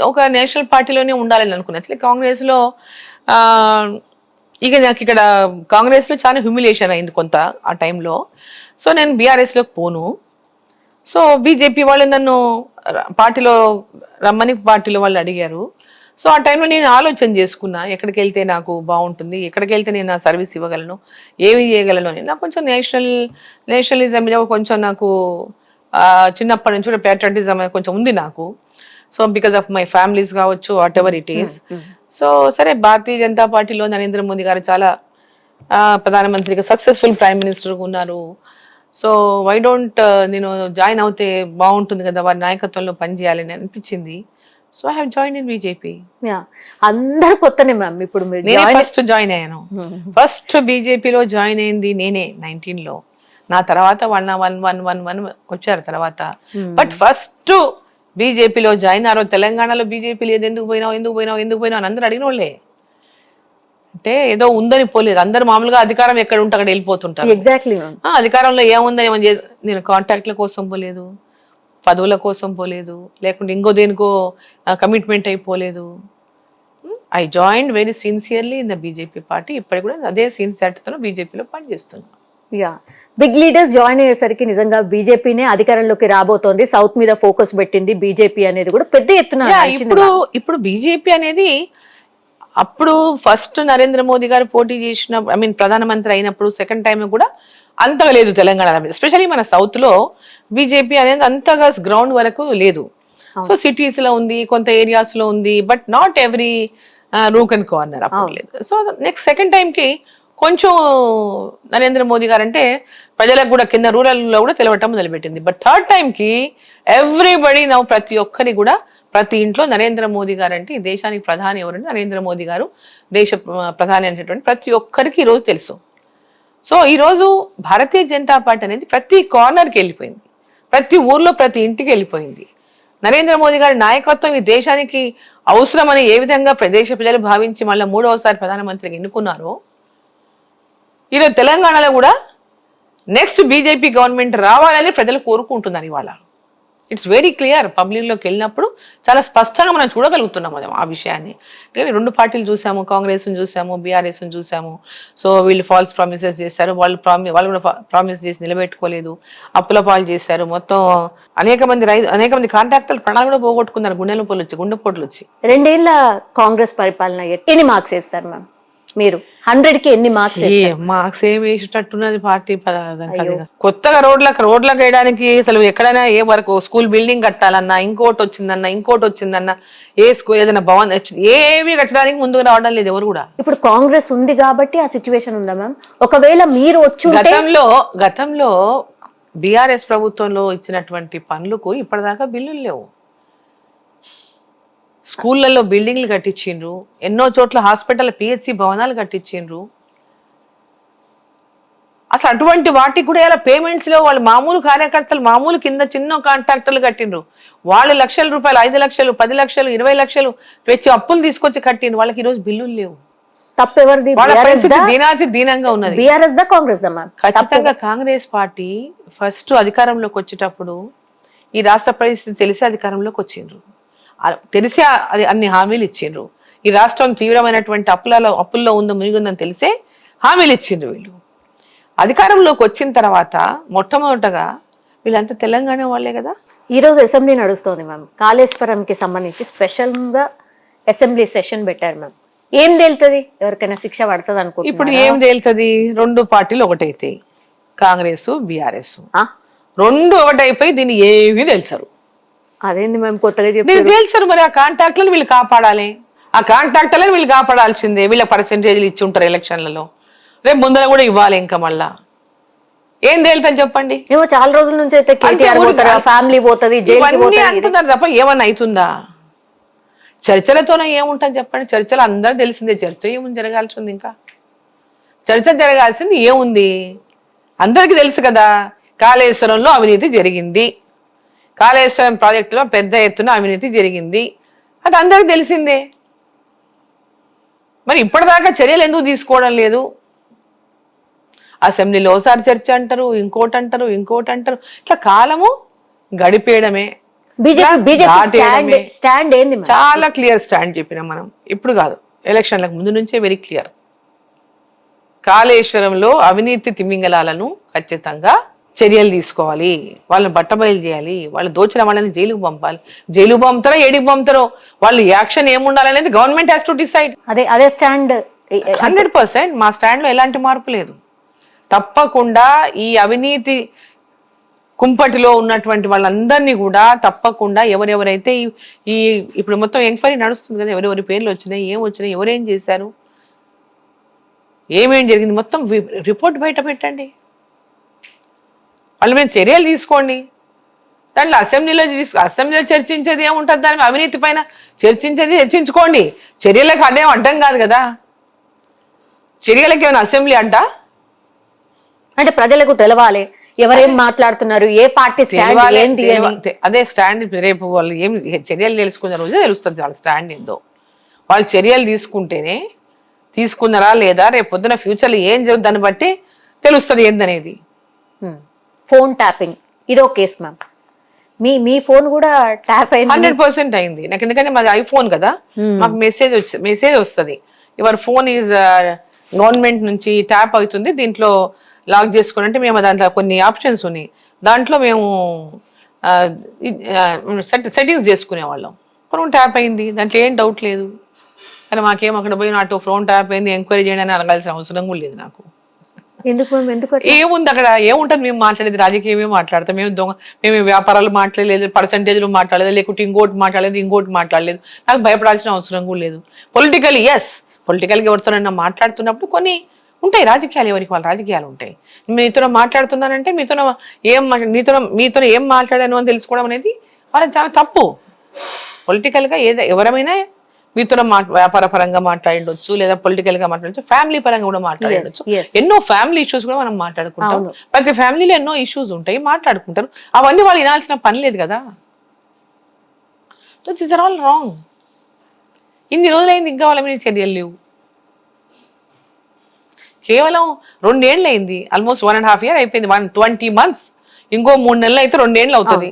ఒక నేషనల్ పార్టీలోనే ఉండాలని అనుకున్నాను. అసలు కాంగ్రెస్ లో ఇక నాకు ఇక్కడ కాంగ్రెస్ లో చాలా హ్యూమిలేషన్ అయింది కొంత ఆ టైంలో. సో నేను బీఆర్ఎస్ లోకి పోను. సో బీజేపీ వాళ్ళు నన్ను పార్టీలో రమ్మని పార్టీలో వాళ్ళు అడిగారు. సో ఆ టైంలో నేను ఆలోచన చేసుకున్నా, ఎక్కడికి వెళ్తే నాకు బాగుంటుంది, ఎక్కడికి వెళ్తే నేను నా సర్వీస్ ఇవ్వగలను, ఏమి చేయగలను అని. నాకు కొంచెం నేషనలిజం మీద కొంచెం నాకు చిన్నప్పటి నుంచి కూడా ప్యాట్రియాటిజం కొంచెం ఉంది నాకు. So because of my families కావచ్చు, whatever it is. So సరే, భారతీయ జనతా పార్టీలో నరేంద్ర మోదీ గారు చాలా ప్రధానమంత్రిగా సక్సెస్ఫుల్ ప్రైమ్ మినిస్టర్గా ఉన్నారు. సో వై డోంట్ నేను జాయిన్ అవుతే బాగుంటుంది కదా, వారి నాయకత్వంలో పనిచేయాలని అనిపించింది. So I have join in BJP. అందరు కొత్తనే మ్యామ్. ఇప్పుడు ఫస్ట్ జాయిన్ అయ్యాను, ఫస్ట్ బీజేపీలో జాయిన్ అయింది నేనే 19లో. నా తర్వాత 1 వచ్చారు తర్వాత. బట్ ఫస్ట్ బీజేపీలో జాయిన్ అయ్యారు. తెలంగాణలో బీజేపీ లేదు, ఎందుకు పోయినావు అని అందరూ అడిగిన వాళ్ళే. అంటే ఏదో ఉందని పోలేదు. అందరు మామూలుగా అధికారం ఎక్కడ ఉంటే అక్కడ వెళ్ళిపోతుంటారు. Exactly ma'am. అధికారంలో ఏముందని ఏమని చేసి నేను కాంటాక్ట్ల కోసం పోలేదు, పదవుల కోసం పోలేదు, లేకుంటే ఇంకో దేనికో కమిట్మెంట్ అయిపోలేదు. I join very sincerely in the BJP party. ఇప్పటికి కూడా అదే సిన్సియారిటీతో బీజేపీలో పనిచేస్తున్నాను. యా, బిగ్ లీడర్స్ జాయిన్ అయ్యేసరికి నిజంగా బీజేపీనే అధికారంలోకి రాబోతోంది, సౌత్ మీద ఫోకస్ పెట్టింది బీజేపీ అనేది కూడా పెద్ద ఎత్తున నడిచింది. ఇప్పుడు బీజేపీ అనేది అప్పుడు ఫస్ట్ నరేంద్ర మోదీ గారు పోటీ చేసిన ప్రధానమంత్రి అయినప్పుడు సెకండ్ టైం కూడా అంతగా లేదు తెలంగాణ, ఎస్పెషల్లీ మన సౌత్ లో బీజేపీ అనేది అంతగా గ్రౌండ్ వరకు లేదు. సో సిటీస్ లో ఉంది, కొంత ఏరియాస్ లో ఉంది, but not every rook and corner అప్పుడు లేదు. సో నెక్స్ట్ సెకండ్ టైం కి కొంచెం నరేంద్ర మోదీ గారు అంటే ప్రజలకు కూడా కింద రూరల్ లో కూడా తెలవటం మొదలుపెట్టింది. బట్ థర్డ్ టైం కి ఎవ్రీబడి నవ్వు ప్రతి ఒక్కరి కూడా ప్రతి ఇంట్లో నరేంద్ర మోదీ గారు అంటే ఈ దేశానికి ప్రధాని ఎవరంటే నరేంద్ర మోదీ గారు దేశ ప్రధాని అనేటువంటి ప్రతి ఒక్కరికి ఈరోజు తెలుసు. సో ఈరోజు భారతీయ జనతా పార్టీ అనేది ప్రతి కార్నర్కి వెళ్ళిపోయింది, ప్రతి ఊర్లో ప్రతి ఇంటికి వెళ్ళిపోయింది. నరేంద్ర మోదీ గారి నాయకత్వం ఈ దేశానికి అవసరమని ఏ విధంగా దేశ ప్రజలు భావించి మళ్ళీ 3వసారి ప్రధానమంత్రికి ఎన్నుకున్నారో, ఈరోజు తెలంగాణలో కూడా నెక్స్ట్ బీజేపీ గవర్నమెంట్ రావాలని ప్రజలు కోరుకుంటున్నారు. ఇవాళ ఇట్స్ వెరీ క్లియర్. పబ్లిక్లోకి వెళ్ళినప్పుడు చాలా స్పష్టంగా మనం చూడగలుగుతున్నాం ఆ విషయాన్ని. రెండు పార్టీలు చూసాము, కాంగ్రెస్ని చూసాము, బీఆర్ఎస్ని చూసాము. సో వీళ్ళు ఫాల్స్ ప్రామిసెస్ చేశారు, వాళ్ళు కూడా ప్రామిస్ చేసి నిలబెట్టుకోలేదు, అప్పుల పాలు చేశారు. మొత్తం అనేక మంది కాంట్రాక్టర్లు ప్రాణాలు కూడా పోగొట్టుకున్నారు, గుండెపోట్లు వచ్చి. 2 ఏళ్ల కాంగ్రెస్ పరిపాలన ఎన్ని మార్క్స్ వేస్తారు మ్యామ్ మీరు? 100కి ఎన్ని మార్క్స్? మార్క్స్ ఏం వేసేటట్టున్నది పార్టీ. కొత్తగా రోడ్లకు వేయడానికి అసలు ఎక్కడైనా ఏ వరకు స్కూల్ బిల్డింగ్ కట్టాలన్నా, ఇంకోటి వచ్చిందన్నా, ఏ స్కూల్ ఏదైనా భవన్ ఏవి కట్టడానికి ముందుకు రావడం లేదు ఎవరు కూడా. ఇప్పుడు కాంగ్రెస్ ఉంది కాబట్టి ఆ సిచ్యువేషన్ ఉందా మ్యామ్? ఒకవేళ మీరు వచ్చి గతంలో బీఆర్ఎస్ ప్రభుత్వంలో ఇచ్చినటువంటి పనులకు ఇప్పటిదాకా బిల్లులు లేవు. స్కూళ్ళల్లో బిల్డింగ్లు కట్టించిండ్రు, ఎన్నో చోట్ల హాస్పిటల్ పిహెచ్సి భవనాలు కట్టించిండ్రు. అసలు అటువంటి వాటికి కూడా ఇలా పేమెంట్స్ లో వాళ్ళు మామూలు కార్యకర్తలు, మామూలు కింద చిన్న కాంట్రాక్టర్లు కట్టిండ్రు. వాళ్ళు లక్షల రూపాయలు, 5 లక్షలు, 10 లక్షలు, 20 లక్షలు తెచ్చి అప్పులు తీసుకొచ్చి కట్టిండ్రు. వాళ్ళకి ఈరోజు బిల్లులు లేవు. తప్పెవరిది? వాళ్ళ పరిస్థితి దీనంగా ఉన్నది. బీఆర్ఎస్ దా కాంగ్రెస్ దా మ్యామ్? ఖచ్చితంగా కాంగ్రెస్ పార్టీ ఫస్ట్ అధికారంలోకి వచ్చేటప్పుడు ఈ రాష్ట్ర పరిస్థితి తెలిసి అధికారంలోకి వచ్చిండ్రు, తెలిసే అది అన్ని హామీలు ఇచ్చిండ్రు. ఈ రాష్ట్రం తీవ్రమైనటువంటి అప్పుల్లో మునిగుందని తెలిసే హామీలు ఇచ్చిండ్రు. వీళ్ళు అధికారంలోకి వచ్చిన తర్వాత మొట్టమొదటగా వీళ్ళంతా తెలంగాణ వాళ్ళే కదా. ఈ రోజు అసెంబ్లీ నడుస్తోంది మ్యామ్, కాళేశ్వరంకి సంబంధించి స్పెషల్ గా అసెంబ్లీ సెషన్ పెట్టారు మ్యామ్. ఏం తేలుతుంది? ఎవరికైనా శిక్ష పడుతుంది అనుకుంటున్నారు? ఇప్పుడు ఏం తేలుతుంది? 2 పార్టీలు ఒకటైతాయి, కాంగ్రెస్ బీఆర్ఎస్ 2 ఒకటైపోయి దీన్ని ఏమీ తెలుసరు. అదేంది మేము కొత్తగా చెప్పి తెలుసారు. మరి ఆ కాంట్రాక్ట్లను వీళ్ళు కాపాడాలి, ఆ కాంట్రాక్టర్లను వీళ్ళు కాపాడాల్సిందే. వీళ్ళ పర్సెంటేజ్లు ఇచ్చి ఉంటారు ఎలక్షన్లలో, రేపు ముందర కూడా ఇవ్వాలి. ఇంకా మళ్ళా ఏం తేలుతుంది చెప్పండి? ఏమో చాలా రోజుల నుంచి అయితే కేటీఆర్ పోతారు, ఫ్యామిలీ పోతుంది, జైలుకి పోతారు అంటున్నారు తప్ప ఏమన్నా అవుతుందా? చర్చలతోనే ఏముంటుంది చెప్పండి? చర్చలు అందరూ తెలిసిందే. చర్చ ఏముంది జరగాల్సింది? ఇంకా చర్చ జరగాల్సింది ఏముంది? అందరికీ తెలుసు కదా, కాళేశ్వరంలో అవినీతి జరిగింది, కాళేశ్వరం ప్రాజెక్టులో పెద్ద ఎత్తున అవినీతి జరిగింది, అది అందరికి తెలిసిందే. మరి ఇప్పటిదాకా చర్యలు ఎందుకు తీసుకోవడం లేదు? అసెంబ్లీలో ఒకసారి చర్చ అంటారు, ఇంకోటి అంటారు. ఇట్లా కాలము గడిపేయడమే. చాలా క్లియర్ స్టాండ్ చెప్పినాం మనం, ఇప్పుడు కాదు, ఎలక్షన్లకు ముందు నుంచే వెరీ క్లియర్. కాళేశ్వరంలో అవినీతి తిమింగలాలను ఖచ్చితంగా చర్యలు తీసుకోవాలి, వాళ్ళని బట్టబయలు చేయాలి, వాళ్ళు దోచిన వాళ్ళని జైలుకు పంపాలి. జైలుకు పంపుతారో ఏడికి పంపుతారో వాళ్ళు యాక్షన్ ఏముండాలనేది గవర్నమెంట్ హ్యాస్ టు డిసైడ్. అదే స్టాండ్ 100%. మా స్టాండ్ లో ఎలాంటి మార్పు లేదు. తప్పకుండా ఈ అవినీతి కుంపటిలో ఉన్నటువంటి వాళ్ళందరినీ కూడా తప్పకుండా ఎవరెవరైతే ఇప్పుడు మొత్తం ఎంక్వైరీ నడుస్తుంది కదా, ఎవరెవరి పేర్లు వచ్చినాయి, ఏం వచ్చినాయి, ఎవరేం చేశారు, ఏమేం జరిగింది, మొత్తం రిపోర్ట్ బయట పెట్టండి. వాళ్ళ మీద చర్యలు తీసుకోండి. దాంట్లో అసెంబ్లీలో చర్చించేది ఏముంటుంది? దాని అవినీతి పైన చర్చించుకోండి. చర్యలకు అదేం అడ్డం కాదు కదా. చర్యలకు ఏమైనా అసెంబ్లీ అడ్డా? అంటే ప్రజలకు తెలవాలి ఎవరేం మాట్లాడుతున్నారు, ఏ పార్టీ స్టాండ్ ఏంటి. అదే స్టాండ్ రేపు వాళ్ళు ఏం చర్యలు తెలుసుకున్న రోజే తెలుస్తుంది వాళ్ళ స్టాండ్ ఏందో. వాళ్ళు చర్యలు తీసుకున్నారా లేదా, రేపు పొద్దున ఫ్యూచర్లో ఏం జరుగుతుంది దాన్ని బట్టి తెలుస్తుంది ఏందనేది. ఫోన్ ట్యాపింగ్ ఇదో కేసు మ్యామ్. మీ ఫోన్ కూడా ట్యాప్ అయింది? 100% అయింది నాకు, ఎందుకంటే మాది ఐఫోన్ కదా. మాకు మెసేజ్ వస్తుంది, యువర్ ఫోన్ ఈజ్ గవర్నమెంట్ నుంచి ట్యాప్ అవుతుంది, దీంట్లో లాక్ చేసుకోండి అంటే మేము దాంట్లో కొన్ని ఆప్షన్స్ ఉన్నాయి, దాంట్లో మేము సెట్టింగ్స్ చేసుకునేవాళ్ళం. ఫోన్ ట్యాప్ అయింది, దాంట్లో ఏం డౌట్ లేదు. కానీ మాకేం అక్కడ పోయి నాటు ఫోన్ ట్యాప్ అయింది ఎంక్వైరీ చేయండి అని అడగాల్సిన అవసరం కూడా లేదు నాకు. ఎందుకు మ్యామ్? ఎందుకు? ఏముంది అక్కడ, ఏముంటుంది, మేము మాట్లాడేది రాజకీయమే మాట్లాడతాం, మేము వ్యాపారాలు మాట్లాడలేదు, పర్సంటేజ్లు మాట్లాడలేదు, లేకుంటే ఇంకోటి మాట్లాడలేదు. నాకు భయపడాల్సిన అవసరం కూడా లేదు. పొలిటికల్గా ఎవరితోనైనా మాట్లాడుతున్నప్పుడు కొన్ని ఉంటాయి రాజకీయాలు, ఎవరికి వాళ్ళ రాజకీయాలు ఉంటాయి. మీతో మాట్లాడుతున్నానంటే మీతో ఏం మాట్లాడాను అని తెలుసుకోవడం అనేది వాళ్ళకి చాలా తప్పు. పొలిటికల్గా ఎవరైనా మీతో వ్యాపార పరంగా మాట్లాడవచ్చు, లేదా పొలిటికల్ గా మాట్లాడచ్చు, ఫ్యామిలీ పరంగా కూడా మాట్లాడచ్చు. ఎన్నో ఫ్యామిలీ ఇష్యూస్ కూడా మనం మాట్లాడుకుంటాం. ప్రతి ఫ్యామిలీలో ఎన్నో ఇష్యూస్ ఉంటాయి, మాట్లాడుకుంటారు. అవన్నీ వాళ్ళు వినాల్సిన పని లేదు కదా. So this are all wrong. ఇన్ని రోజులైంది, ఇంకా వాళ్ళ మీద చర్యలు లేవు. కేవలం 2 ఏళ్ళు అయింది, ఆల్మోస్ట్ 1.5 year అయిపోయింది, 120 months. ఇంకో 3 నెలలు అయితే 2 ఏళ్ళు అవుతుంది.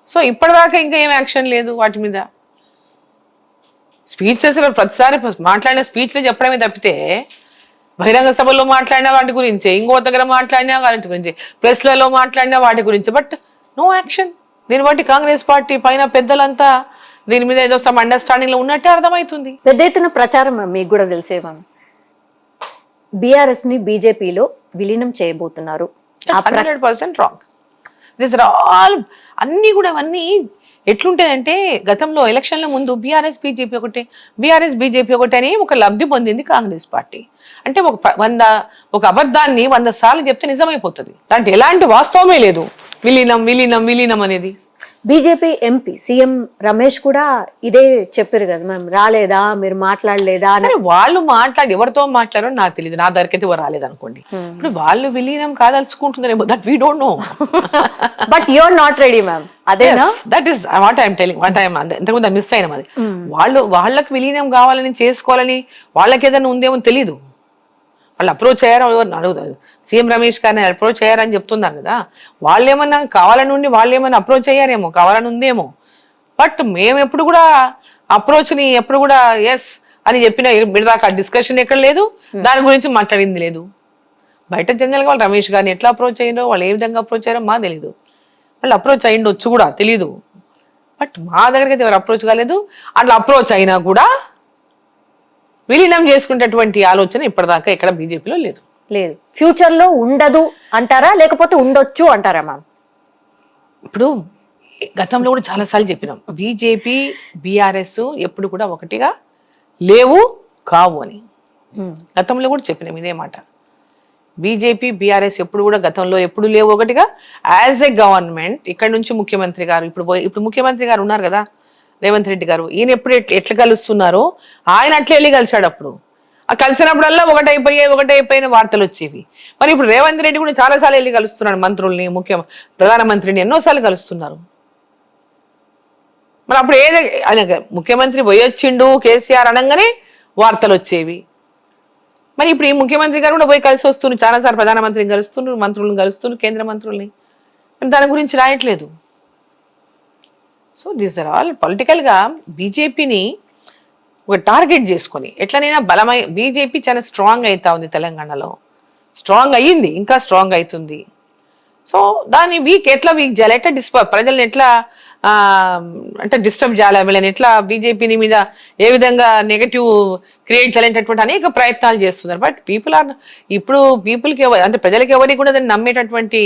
సో ఇప్పటిదాకా ఇంకా ఏం యాక్షన్ లేదు వాటి మీద. స్పీచెస్ ప్రతిసారి మాట్లాడిన స్పీచ్లు చెప్పడమే తప్పితే బహిరంగ సభల్లో మాట్లాడిన వాటి గురించి, ఇంకో దగ్గర మాట్లాడిన వాటి గురించి, ప్రెస్లలో మాట్లాడిన వాటి గురించి, బట్ నో యాక్షన్. దీన్ని బట్టి కాంగ్రెస్ పార్టీ పైన పెద్దలంతా దీని మీద ఏదో సమ్ అండర్స్టాండింగ్ లో ఉన్నట్టే అర్థమవుతుంది. పెద్ద ఎత్తున ప్రచారం మీకు కూడా తెలిసే మ్యామ్, బీఆర్ఎస్ ని బీజేపీలో విలీనం చేయబోతున్నారు. 100% రాంగ్. దిస్ ఆర్ ఆల్ అన్ని కూడా అవన్నీ ఎట్లుంటాయంటే, గతంలో ఎలక్షన్ల ముందు బీఆర్ఎస్ బీజేపీ ఒకటి అని ఒక లబ్ధి పొందింది కాంగ్రెస్ పార్టీ. అంటే ఒక అబద్ధాన్ని 100 సార్లు చెప్తే నిజమైపోతుంది. దాంట్లో ఎలాంటి వాస్తవమే లేదు. విలీనం అనేది. బీజేపీ ఎంపీ సీఎం రమేష్ కూడా ఇదే చెప్పారు కదా మ్యామ్, రాలేదా మీరు మాట్లాడలేదా అని. వాళ్ళు ఎవరితో మాట్లాడారో నాకు తెలియదు, నా దగ్గరికి ఎవరు రాలేదు అనుకోండి. ఇప్పుడు వాళ్ళు విలీనం కాదలుచుకుంటున్నారేమో, that we don't know. But you are not ready ma'am. అదేనా? That is what I'm telling. ఇంతకుముందు మిస్ అయినా అది. వాళ్ళకి విలీనం కావాలని, చేసుకోవాలని వాళ్ళకి ఏదైనా ఉందేమో తెలీదు. వాళ్ళు అప్రోచ్ అయ్యారో ఎవరిని అడుగుతారు. సీఎం రమేష్ గారిని అప్రోచ్ అయ్యారని చెప్తున్నారు కదా, వాళ్ళు ఏమన్నా కావాలని ఉండి వాళ్ళు ఏమన్నా అప్రోచ్ అయ్యారేమో, కావాలని ఉందేమో. బట్ మేము ఎప్పుడు కూడా అప్రోచ్ని ఎప్పుడు కూడా ఎస్ అని చెప్పిన దాకా డిస్కషన్ ఎక్కడ లేదు, దాని గురించి మాట్లాడింది లేదు. బయట జనరల్గా వాళ్ళు రమేష్ గారిని ఎట్లా అప్రోచ్ అయ్యిందో, వాళ్ళు ఏ విధంగా అప్రోచ్ అయ్యారో మాకు తెలీదు. వాళ్ళు అప్రోచ్ అయ్యిండొచ్చు కూడా తెలీదు, బట్ మా దగ్గరికి అయితే ఎవరు అప్రోచ్ కాలేదు. అట్లా అప్రోచ్ అయినా కూడా విలీనం చేసుకునేటువంటి ఆలోచన ఇప్పటిదాకా ఎక్కడ బీజేపీలో లేదు. ఫ్యూచర్ లో ఉండదు అంటారా, లేకపోతే ఉండొచ్చు అంటారా మ్యామ్? ఇప్పుడు గతంలో కూడా చాలా సార్లు చెప్పినాం, బీజేపీ బీఆర్ఎస్ ఎప్పుడు కూడా ఒకటిగా లేవు కావు అని. గతంలో కూడా చెప్పినాం ఇదే మాట. బీజేపీ బీఆర్ఎస్ ఎప్పుడు కూడా గతంలో ఎప్పుడు లేవు ఒకటిగా. యాజ్ ఎ గవర్నమెంట్ ఇక్కడ నుంచి ముఖ్యమంత్రి గారు, ఇప్పుడు ముఖ్యమంత్రి గారు ఉన్నారు కదా రేవంత్ రెడ్డి గారు, ఈయన ఎప్పుడు ఎట్లా కలుస్తున్నారో ఆయన అట్లా వెళ్ళి కలిశాడు. అప్పుడు ఆ కలిసినప్పుడల్లా ఒకటైపోయిన వార్తలు వచ్చేవి. మరి ఇప్పుడు రేవంత్ రెడ్డి కూడా చాలాసార్లు వెళ్ళి కలుస్తున్నాడు మంత్రుల్ని, ప్రధానమంత్రిని ఎన్నోసార్లు కలుస్తున్నారు. మరి అప్పుడు ఆయన ముఖ్యమంత్రి పోయొచ్చిండు కేసీఆర్ అనగానే వార్తలు వచ్చేవి. మరి ఇప్పుడు ఈ ముఖ్యమంత్రి గారు కూడా పోయి కలిసి వస్తున్నారు, చాలాసార్లు ప్రధానమంత్రిని కలుస్తున్నారు, మంత్రులను కలుస్తున్నారు, కేంద్ర మంత్రుల్ని. దాని గురించి రాయట్లేదు. సో దీస్ ఆర్ ఆల్ పొలిటికల్గా బీజేపీని ఒక టార్గెట్ చేసుకొని ఎట్లనైనా బీజేపీ చాలా స్ట్రాంగ్ అవుతా ఉంది తెలంగాణలో, స్ట్రాంగ్ అయ్యింది, ఇంకా స్ట్రాంగ్ అవుతుంది. సో దాన్ని ఎట్లా వీక్ చేయాలి, ఎట్లా ప్రజల్ని ఎట్లా అంటే డిస్టర్బ్ చేయాలి, వీళ్ళని ఎట్లా బీజేపీని మీద ఏ విధంగా నెగటివ్ క్రియేట్ చేయాలనేటటువంటి అనేక ప్రయత్నాలు చేస్తున్నారు. బట్ పీపుల్కి అంటే ప్రజలకి ఎవరికి కూడా దాన్ని నమ్మేటటువంటి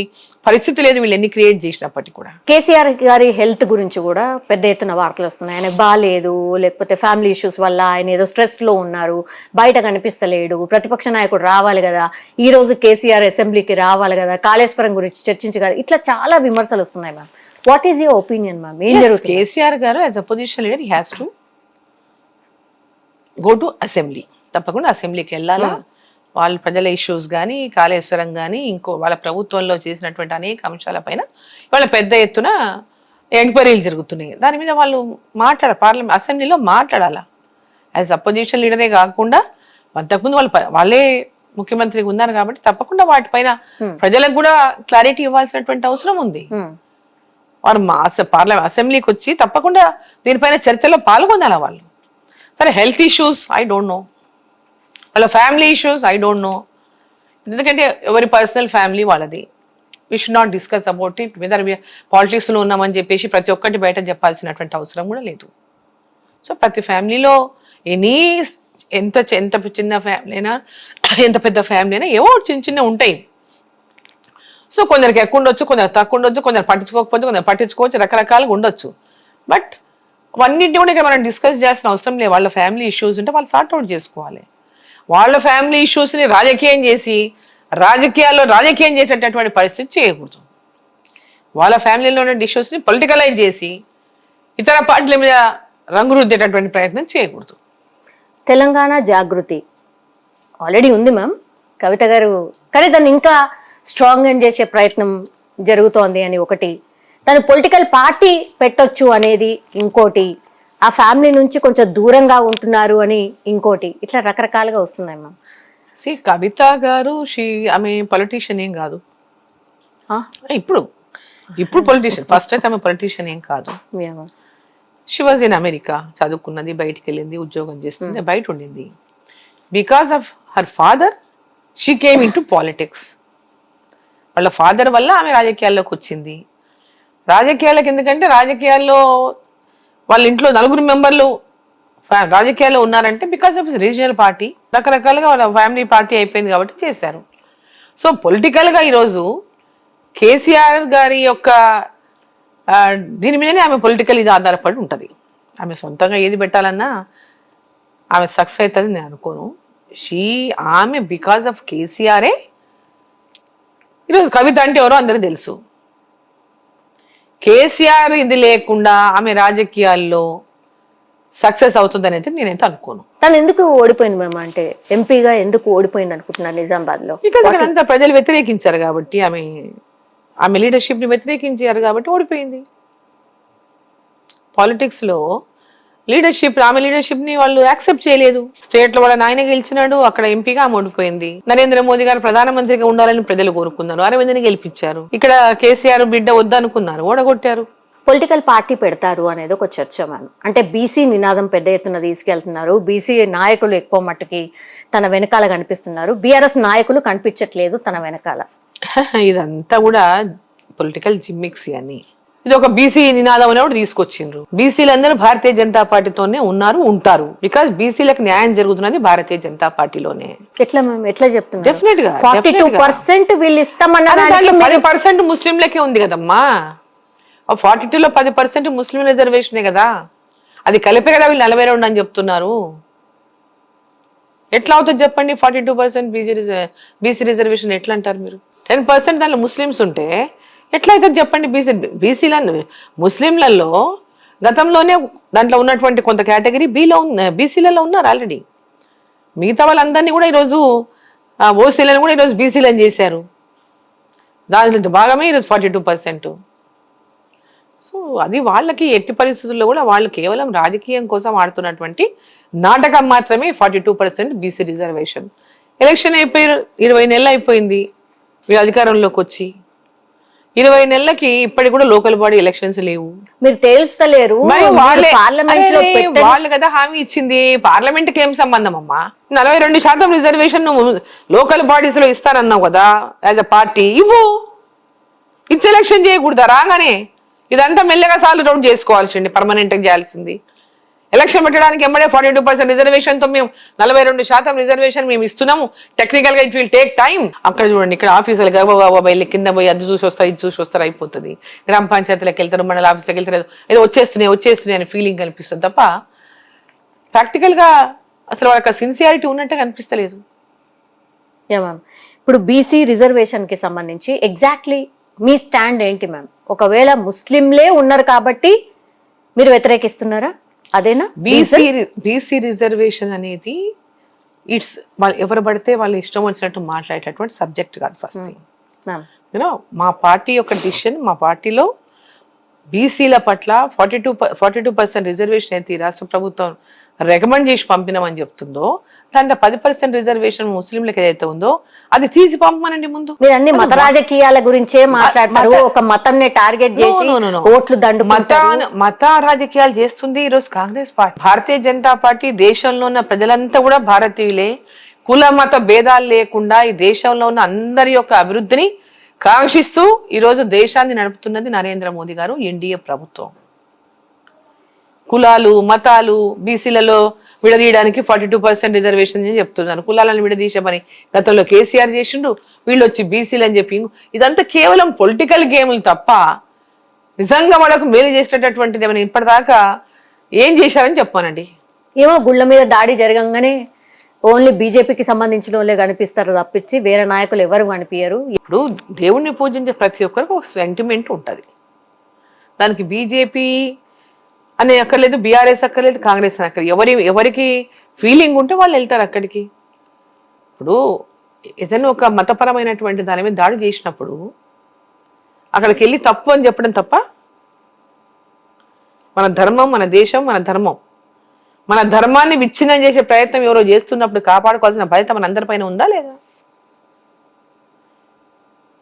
పరిస్థితి లేదు, వీళ్ళు ఎన్ని క్రియేట్ చేసినప్పటికీ కూడా. కేసీఆర్ గారి హెల్త్ గురించి కూడా పెద్ద ఎత్తున వార్తలు వస్తున్నాయి. ఆయన బాగాలేదు, లేకపోతే ఫ్యామిలీ ఇష్యూస్ వల్ల ఆయన ఏదో స్ట్రెస్ లో ఉన్నారు, బయట కనిపిస్తలేడు, ప్రతిపక్ష నాయకుడు రావాలి కదా, ఈ రోజు కేసీఆర్ అసెంబ్లీకి రావాలి కదా, కాళేశ్వరం గురించి చర్చించగలరు, ఇట్లా చాలా విమర్శలు వస్తున్నాయి ma'am. What is your opinion ma'am? ఏం జరుగుతుంది? కేసీఆర్ గారు as opposition leader he has to go to assembly, తప్పకుండా అసెంబ్లీకి వెళ్ళాలా. వాళ్ళ ప్రజల ఇష్యూస్ కానీ, కాళేశ్వరం కానీ, ఇంకో వాళ్ళ ప్రభుత్వంలో చేసినటువంటి అనేక అంశాలపైన వాళ్ళ పెద్ద ఎత్తున ఎంక్వైరీలు జరుగుతున్నాయి. దాని మీద వాళ్ళు పార్లమెంట్ అసెంబ్లీలో మాట్లాడాలా. యాజ్ అపోజిషన్ లీడరే కాకుండా అంతకుముందు వాళ్ళే ముఖ్యమంత్రిగా ఉన్నారు కాబట్టి తప్పకుండా వాటిపైన ప్రజలకు కూడా క్లారిటీ ఇవ్వాల్సినటువంటి అవసరం ఉంది. వారు మా అసెంబ్లీకి వచ్చి తప్పకుండా దీనిపైన చర్చలో పాల్గొనాలి వాళ్ళు. సరే, health issues I don't know, వాళ్ళ family issues I don't know, ఎందుకంటే ఎవరి పర్సనల్ ఫ్యామిలీ వాళ్ళది. We should not discuss about it. Whether పాలిటిక్స్లో ఉన్నామని చెప్పేసి ప్రతి ఒక్కటి బయట చెప్పాల్సినటువంటి అవసరం కూడా లేదు. సో ప్రతి ఫ్యామిలీలో ఎంత చిన్న ఫ్యామిలీ అయినా ఎంత పెద్ద ఫ్యామిలీ అయినా ఏవో చిన్న ఉంటాయి. సో కొందరికి ఎక్కువ ఉండొచ్చు, కొందరు తక్కువ ఉండొచ్చు, కొందరు పట్టించుకోకపోతే కొందరు పట్టించుకోవచ్చు, రకరకాలుగా ఉండొచ్చు. బట్ అవన్నింటినీ కూడా ఇక్కడ మనం డిస్కస్ చేయాల్సిన అవసరం లేదు. వాళ్ళ ఫ్యామిలీ ఇష్యూస్ ఉంటే వాళ్ళు సార్ట్అవుట్ చేసుకోవాలి. వాళ్ళ ఫ్యామిలీ ఇష్యూస్ని రాజకీయం చేసి రాజకీయం చేసేటటువంటి పరిస్థితి చేయకూడదు. వాళ్ళ ఫ్యామిలీలో ఉన్న ఇష్యూస్ని పొలిటికలైజ్ చేసి ఇతర పార్టీల మీద రంగు రుద్దేటటువంటి ప్రయత్నం చేయకూడదు. తెలంగాణ జాగృతి ఆల్రెడీ ఉంది మ్యామ్, కవిత గారు, కానీ దాన్ని ఇంకా స్ట్రాంగ్ చేసే ప్రయత్నం జరుగుతోంది అని ఒకటి, తను పొలిటికల్ పార్టీ పెట్టొచ్చు అనేది ఇంకోటి, ఆ ఫ్యామిలీ నుంచి కొంచెం దూరంగా ఉంటున్నారు అని ఇంకోటి, ఇట్లా రకరకాలుగా వస్తున్నాయి మ్యామ్. కవిత గారు ఆమె పొలిటీషియన్ ఏం కాదు. ఇప్పుడు పొలిటీషియన్, ఫస్ట్ అయితే ఆమె పొలిటీషియన్ ఏం కాదు. షీ వాజ్ ఇన్ అమెరికా, చదువుకున్నది, బయటికి వెళ్ళింది, ఉద్యోగం చేస్తుంది, బయట ఉండింది. Because of her father she came in to politics. వాళ్ళ ఫాదర్ వల్ల ఆమె రాజకీయాల్లోకి వచ్చింది. రాజకీయాలకు ఎందుకంటే రాజకీయాల్లో వాళ్ళ ఇంట్లో 4 మెంబర్లు రాజకీయాల్లో ఉన్నారంటే బికాస్ ఆఫ్ రీజనల్ పార్టీ, రకరకాలుగా వాళ్ళ ఫ్యామిలీ పార్టీ అయిపోయింది కాబట్టి చేశారు. సో పొలిటికల్గా ఈరోజు కేసీఆర్ గారి యొక్క దీని మీదనే ఆమె పొలిటికల్ ఇది ఆధారపడి ఉంటుంది. ఆమె సొంతంగా ఏది పెట్టాలన్నా ఆమె సక్సెస్ అవుతుంది నేను అనుకోను. ఆమె బికాస్ ఆఫ్ కేసీఆరే ఈరోజు కవిత అంటే ఎవరో అందరికీ తెలుసు. కేసీఆర్ ఇది లేకుండా ఆమె రాజకీయాల్లో సక్సెస్ అవుతుందని అయితే నేనైతే అనుకోను. తను ఎందుకు ఓడిపోయింది మ్యామ్, అంటే ఎంపీగా ఎందుకు ఓడిపోయింది అనుకుంటున్నారు నిజామాబాద్ లో? ఇక్కడ అంతా ప్రజలు వ్యతిరేకించారు కాబట్టి, ఆమె లీడర్షిప్ ని వ్యతిరేకించారు కాబట్టి ఓడిపోయింది. పాలిటిక్స్ లో ఆమె లీడర్షిప్ ని వాళ్ళు యాక్సెప్ట్ చేయలేదు. స్టేట్ లో వాళ్ళ నాయన గెలిచినాడు, అక్కడ ఎంపీగా ఆమె ఓడిపోయింది. నరేంద్ర మోదీ గారు ప్రధానమంత్రిగా ఉండాలని ప్రజలు కోరుకున్నారు, అరవింద్ని గెలిపించారు. ఇక్కడ కేసీఆర్ బిడ్డ వద్దనుకున్నారు, ఓడగొట్టారు. పొలిటికల్ పార్టీ పెడతారు అనేది ఒక చర్చ మ్యామ్. అంటే బీసీ నినాదం పెద్ద ఎత్తున తీసుకెళ్తున్నారు, బీసీ నాయకులు ఎక్కువ మట్టుకి తన వెనకాల కనిపిస్తున్నారు, బీఆర్ఎస్ నాయకులు కనిపించట్లేదు తన వెనకాల. ఇదంతా కూడా పొలిటికల్ జిమ్మిక్స్ అని. ఇది ఒక బీసీ నినాదం అనేవి తీసుకొచ్చిండ్రు. బీసీలందరూ భారతీయ జనతా పార్టీతోనే ఉంటారు. బికాస్ బీసీలకు న్యాయం జరుగుతున్నది భారతీయ జనతా పార్టీలోనే. ఎట్లా మ్యామ్, ఎట్లా చెప్తున్నారు? డెఫినెట్ గా 42% వీళ్ళు ఇస్తామన్నారు. 10% ముస్లింలకే ఉంది కదమ్మా. 42లో 10% ముస్లిం రిజర్వేషనే కదా, అది కలిపే కదా వీళ్ళు 42 అని చెప్తున్నారు. ఎట్లా అవుతుంది చెప్పండి? 42% బీసీ రిజర్వేషన్ ఎట్లా అంటారు మీరు? 10% దాంట్లో ముస్లిమ్స్ ఉంటే ఎట్లా అవుతుంది చెప్పండి? ముస్లింలలో గతంలోనే దాంట్లో ఉన్నటువంటి కొంత కేటగిరీ బీసీలలో ఉన్నారు ఆల్రెడీ. మిగతా వాళ్ళందరినీ కూడా ఈరోజు ఓసీలను కూడా ఈరోజు బీసీలను చేశారు. దాంట్లో భాగమే ఈరోజు 42%. సో అది వాళ్ళకి ఎట్టి పరిస్థితుల్లో కూడా వాళ్ళు కేవలం రాజకీయం కోసం ఆడుతున్నటువంటి నాటకం మాత్రమే 42% బీసీ రిజర్వేషన్. ఎలక్షన్ అయిపోయి 20 నెలలు అయిపోయింది వీళ్ళు అధికారంలోకి వచ్చి. 20 నెలలకి ఇప్పటికి కూడా లోకల్ బాడీ ఎలక్షన్స్ లేవు. మీరు తేల్స్తలేరు. వాళ్ళు కదా హామీ ఇచ్చింది. పార్లమెంట్ కి ఏం సంబంధం అమ్మా? 42% రిజర్వేషన్ నువ్వు లోకల్ బాడీస్ లో ఇస్తానన్నావు కదా యాజ్ అ పార్టీ, ఇవ్వు. ఇచ్చి ఎలక్షన్ చేయకూడదా? రాగానే ఇదంతా మెల్లగా సాల్వ్ అవుట్ చేసుకోవాల్సింది, పర్మనెంట్ గా చేయాల్సింది. ఎలక్షన్ పెట్టడానికి ఎమ్మడే 42% రిజర్వేషన్ తో మేము 42% రిజర్వేషన్ మేము ఇస్తున్నాము. టెక్నికల్ గా ఇట్ విల్ టేక్ టైం. అక్కడ చూడండి, ఇక్కడ ఆఫీసులు గబాబా వెళ్ళి కింద పోయి అది చూసి వస్తారు, ఇది చూసి వస్తారు, అయిపోతుంది. గ్రామ పంచాయతీలకు వెళ్తారు, మండల ఆఫీసులకు వెళ్తారు, ఏదో వచ్చేస్తున్నాయి అని ఫీలింగ్ కనిపిస్తుంది తప్ప ప్రాక్టికల్ గా అసలు వాళ్ళకి సిన్సియారిటీ ఉన్నట్టే కనిపిస్తలేదు. మ్యామ్, ఇప్పుడు బీసీ రిజర్వేషన్ కి సంబంధించి ఎగ్జాక్ట్లీ మీ స్టాండ్ ఏంటి మ్యామ్? ఒకవేళ ముస్లింలే ఉన్నారు కాబట్టి మీరు వ్యతిరేకిస్తున్నారా? అదేనా? బీసీ రిజర్వేషన్ అనేది ఇట్స్ ఎవరు పడితే వాళ్ళు ఇష్టం వచ్చినట్టు మాట్లాడేటటువంటి సబ్జెక్ట్ కాదు. ఫస్ట్ యూనో మా పార్టీ యొక్క డిసిషన్, మా పార్టీలో బీసీల పట్ల 42% రిజర్వేషన్ అయితే రాష్ట్ర ప్రభుత్వం రికమెండ్ చేసి పంపినామని చెప్తుందో దాంట్లో 10% రిజర్వేషన్ ముస్లింలకు ఏదైతే ఉందో అది తీసి పంపమనండి ముందు. మీరు అన్ని మత రాజకీయాల గురించే మాట్లాడతారు, ఒక మతంని టార్గెట్ చేసి ఓట్లు మత రాజకీయాలు చేస్తుంది ఈరోజు కాంగ్రెస్ పార్టీ. భారతీయ జనతా పార్టీ దేశంలో ఉన్న ప్రజలంతా కూడా భారతీయులే, కుల మత భేదాలు లేకుండా ఈ దేశంలో ఉన్న అందరి యొక్క అభివృద్ధిని కాంక్షిస్తూ ఈరోజు దేశాన్ని నడుపుతున్నది నరేంద్ర మోదీ గారు, ఎన్డీఏ ప్రభుత్వం. కులాలు మతాలు బీసీలలో విడదీయడానికి 42% రిజర్వేషన్ అని చెప్తున్నారు. కులాలను విడదీసే పని గతంలో కేసీఆర్ చేసిండు, వీళ్ళు వచ్చి బీసీలు అని చెప్పి ఇదంతా కేవలం పొలిటికల్ గేములు తప్ప నిజంగా వాళ్ళకు మేలు చేసేటటువంటిది ఏమైనా ఇప్పటిదాకా ఏం చేశారని చెప్పానండి. ఏమో గుళ్ళ మీద దాడి జరగంగానే ఓన్లీ బీజేపీకి సంబంధించిన వాళ్ళే కనిపిస్తారు తప్పించి వేరే నాయకులు ఎవరు కనిపించరు. ఇప్పుడు దేవుణ్ణి పూజించే ప్రతి ఒక్కరికి ఒక సెంటిమెంట్ ఉంటుంది. దానికి బీజేపీ అని అక్కర్లేదు, బీఆర్ఎస్ అక్కర్లేదు, కాంగ్రెస్ అని అక్కర్లేదు. ఎవరికి ఫీలింగ్ ఉంటే వాళ్ళు వెళ్తారు అక్కడికి. ఇప్పుడు ఏదైనా ఒక మతపరమైనటువంటి దాని మీద దాడి చేసినప్పుడు అక్కడికి వెళ్ళి తప్పు అని చెప్పడం తప్ప, మన ధర్మం మన దేశం మన ధర్మం, మన ధర్మాన్ని విచ్ఛిన్నం చేసే ప్రయత్నం ఎవరో చేస్తున్నప్పుడు కాపాడుకోవాల్సిన బాధ్యత మన అందరిపైన ఉందా లేదా?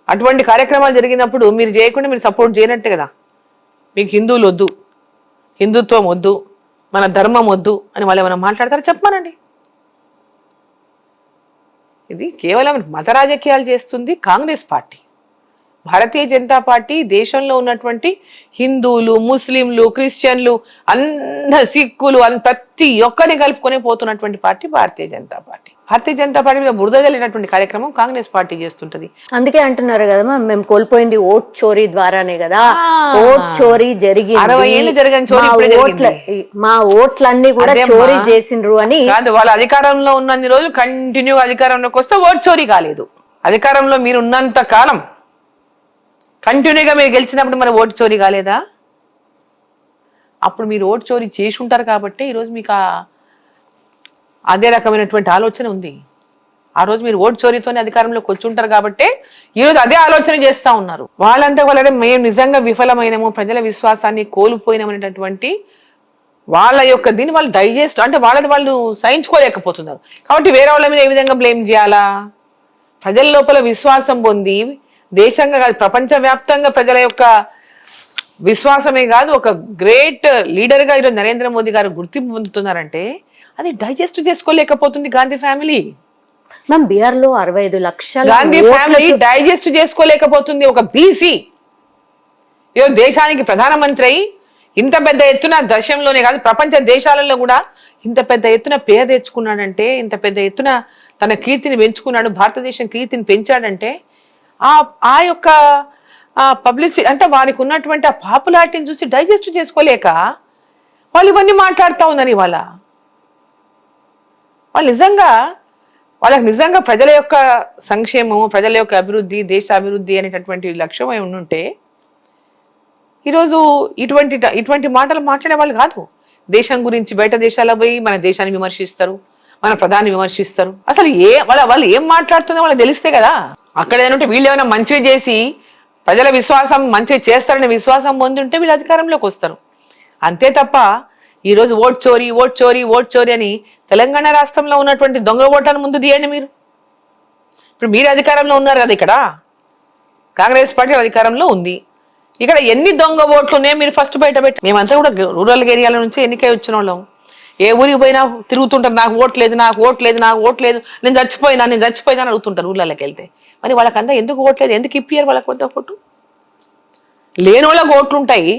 అటువంటి కార్యక్రమాలు జరిగినప్పుడు మీరు చేయకుండా మీరు సపోర్ట్ చేయనట్టే కదా. మీకు హిందువులు వద్దు, హిందుత్వం వద్దు, మన ధర్మం వద్దు అని వాళ్ళు ఏమైనా మాట్లాడతారో చెప్పమానండి. ఇది కేవలం మత రాజకీయాలు చేస్తుంది కాంగ్రెస్ పార్టీ. భారతీయ జనతా పార్టీ దేశంలో ఉన్నటువంటి హిందువులు ముస్లింలు క్రిస్టియన్లు సిక్కులు ప్రతి ఒక్కరిని కలుపుకొని పోతున్నటువంటి party Bharatiya Janata party. Bharatiya Janata party మీద బురద జల్లినటువంటి కార్యక్రమం కాంగ్రెస్ పార్టీ చేస్తుంటది. అందుకే అంటున్నారు కదా మేము కోల్పోయింది ఓట్ చోరీ ద్వారానే కదా. ఓట్ చోరీ జరిగింది, 60 ఏళ్ళు జరగని చోరీ, మా ఓట్లన్నీ కూడా చోరీ చేసిండ్రు అని కాదు. వాళ్ళ అధికారంలో ఉన్నన్ని రోజులు కంటిన్యూ అధికారంలోకి వస్తే ఓట్ చోరీ కాలేదు. అధికారంలో మీరు ఉన్నంత కాలం కంటిన్యూగా మీరు గెలిచినప్పుడు మరి ఓటు చోరీ కాలేదా? అప్పుడు మీరు ఓటు చోరీ చేసి ఉంటారు కాబట్టి ఈరోజు మీకు అదే రకమైనటువంటి ఆలోచన ఉంది. ఆ రోజు మీరు ఓటు చోరీతోనే అధికారంలోకి వచ్చి ఉంటారు కాబట్టి ఈరోజు అదే ఆలోచన చేస్తూ ఉన్నారు. వాళ్ళంతా వాళ్ళ మేము నిజంగా విఫలమైనము, ప్రజల విశ్వాసాన్ని కోల్పోయినామనేటటువంటి వాళ్ళ యొక్క దీన్ని వాళ్ళు డైజెస్ట్ అంటే వాళ్ళది వాళ్ళు సహించుకోలేకపోతున్నారు. కాబట్టి వేరే వాళ్ళ మీద ఏ విధంగా బ్లేమ్ చేయాలా? ప్రజల లోపల విశ్వాసం పొంది దేశంగా కాదు ప్రపంచవ్యాప్తంగా ప్రజల యొక్క విశ్వాసమే కాదు ఒక గ్రేట్ లీడర్గా ఈరోజు నరేంద్ర మోదీ గారు గుర్తింపు పొందుతున్నారంటే అది డైజెస్ట్ చేసుకోలేకపోతుంది గాంధీ ఫ్యామిలీ. మ్యామ్ బీహార్ లో 65 లక్షల గాంధీ ఫ్యామిలీ డైజెస్ట్ చేసుకోలేకపోతుంది. ఒక బీసీ ఈరోజు దేశానికి ప్రధానమంత్రి అయి ఇంత పెద్ద ఎత్తున దేశంలోనే కాదు ప్రపంచ దేశాలలో కూడా ఇంత పెద్ద ఎత్తున పేరు తెచ్చుకున్నాడంటే, ఇంత పెద్ద ఎత్తున తన కీర్తిని పెంచుకున్నాడు, భారతదేశం కీర్తిని పెంచాడంటే ఆ యొక్క పబ్లిసిటీ అంటే వారికి ఉన్నటువంటి ఆ పాపులారిటీని చూసి డైజెస్ట్ చేసుకోలేక వాళ్ళు ఇవన్నీ మాట్లాడుతూ ఉన్నారు. ఇవాళ వాళ్ళకి నిజంగా ప్రజల యొక్క సంక్షేమము, ప్రజల యొక్క అభివృద్ధి, దేశ అభివృద్ధి అనేటటువంటి లక్ష్యం అయి ఉంటే ఈరోజు ఇటువంటి మాటలు మాట్లాడే వాళ్ళు కాదు. దేశం గురించి బయట దేశాల పోయి మన దేశాన్ని విమర్శిస్తారు, మన ప్రధాని విమర్శిస్తారు. అసలు వాళ్ళు ఏం మాట్లాడుతుందో వాళ్ళకి తెలిస్తే కదా. అక్కడ ఏదంటే వీళ్ళు ఏమైనా మంచిగా చేసి ప్రజల విశ్వాసం మంచిగా చేస్తారనే విశ్వాసం పొంది ఉంటే వీళ్ళు అధికారంలోకి వస్తారు. అంతే తప్ప ఈరోజు ఓట్ చోరీ అని తెలంగాణ రాష్ట్రంలో ఉన్నటువంటి దొంగ ఓట్లను ముందు తీయండి. ఇప్పుడు మీరు అధికారంలో ఉన్నారు కదా, ఇక్కడ కాంగ్రెస్ పార్టీ అధికారంలో ఉంది. ఇక్కడ ఎన్ని దొంగ ఓట్లు ఉన్నాయో మీరు ఫస్ట్ బయట పెట్టి. మేమంతా కూడా రూరల్ ఏరియాల నుంచి ఎన్నికై వచ్చిన వాళ్ళం. ఏ ఊరికి పోయినా తిరుగుతుంటారు, నాకు ఓట్లేదు, నేను చచ్చిపోయినా అని అడుగుతుంటారు ఊళ్ళకి వెళ్తే. మరి వాళ్ళకంతా ఎందుకు ఓట్లేదు, ఎందుకు ఇప్పియారు వాళ్ళకి కొంత ఓటు? లేని వాళ్ళకి ఓట్లు ఉంటాయి,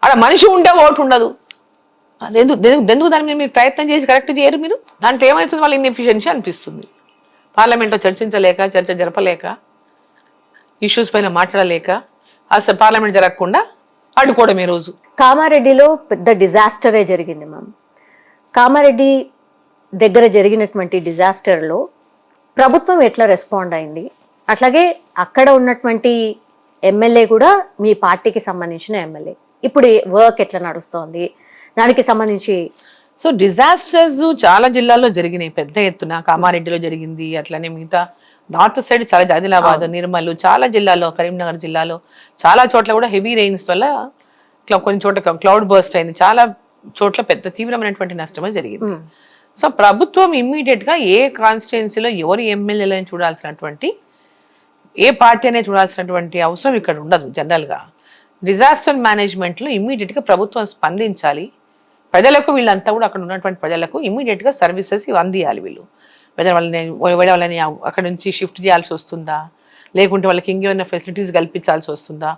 అక్కడ మనిషి ఉంటే ఓటు ఉండదు. ఎందుకు దాని మీద మీరు ప్రయత్నం చేసి కరెక్ట్ చేయరు? మీరు దాంట్లో ఏమవుతుంది, వాళ్ళ ఇన్ఎఫిషియన్సీ అనిపిస్తుంది. పార్లమెంట్లో చర్చించలేక, చర్చ జరపలేక, ఇష్యూస్ పైన మాట్లాడలేక అసలు పార్లమెంట్ జరగకుండా అడ్డుకోవడం. ఈ రోజు కామారెడ్డిలో పెద్ద డిజాస్టరే జరిగింది మ్యామ్. కామారెడ్డి దగ్గర జరిగినటువంటి డిజాస్టర్లో ప్రభుత్వం ఎట్లా రెస్పాండ్ అయింది? అట్లాగే అక్కడ ఉన్నటువంటి ఎమ్మెల్యే కూడా మీ పార్టీకి సంబంధించిన ఎమ్మెల్యే, ఇప్పుడు వర్క్ ఎట్లా నడుస్తోంది దానికి సంబంధించి? సో డిజాస్టర్స్ చాలా జిల్లాల్లో జరిగినాయి పెద్ద ఎత్తున. కామారెడ్డిలో జరిగింది, అట్లనే మిగతా నార్త్ సైడ్ చాలా, ఆదిలాబాద్, నిర్మల్, చాలా జిల్లాలో, కరీంనగర్ జిల్లాలో చాలా చోట్ల కూడా హెవీ రెయిన్స్ వల్ల కొన్ని చోట్ల క్లౌడ్ బర్స్ట్ అయింది. చాలా చోట్ల పెద్ద తీవ్రమైనటువంటి నష్టమే జరిగింది. సో ప్రభుత్వం ఇమ్మీడియట్ గా ఏ కాన్స్టిట్యున్సీలో ఎవరు ఎమ్మెల్యేలను చూడాల్సినటువంటి, ఏ పార్టీ అనేది చూడాల్సినటువంటి అవసరం ఇక్కడ ఉండదు. జనరల్ గా డిజాస్టర్ మేనేజ్మెంట్ లో ఇమ్మీడియట్ గా ప్రభుత్వం స్పందించాలి. ప్రజలకు వీళ్ళంతా కూడా అక్కడ ఉన్నటువంటి ప్రజలకు ఇమ్మీడియట్ గా సర్వీసెస్ అందియాలి. వీళ్ళు వాళ్ళని అక్కడ నుంచి షిఫ్ట్ చేయాల్సి వస్తుందా, లేకుంటే వాళ్ళకి ఇంకేమైనా ఫెసిలిటీస్ కల్పించాల్సి వస్తుందా,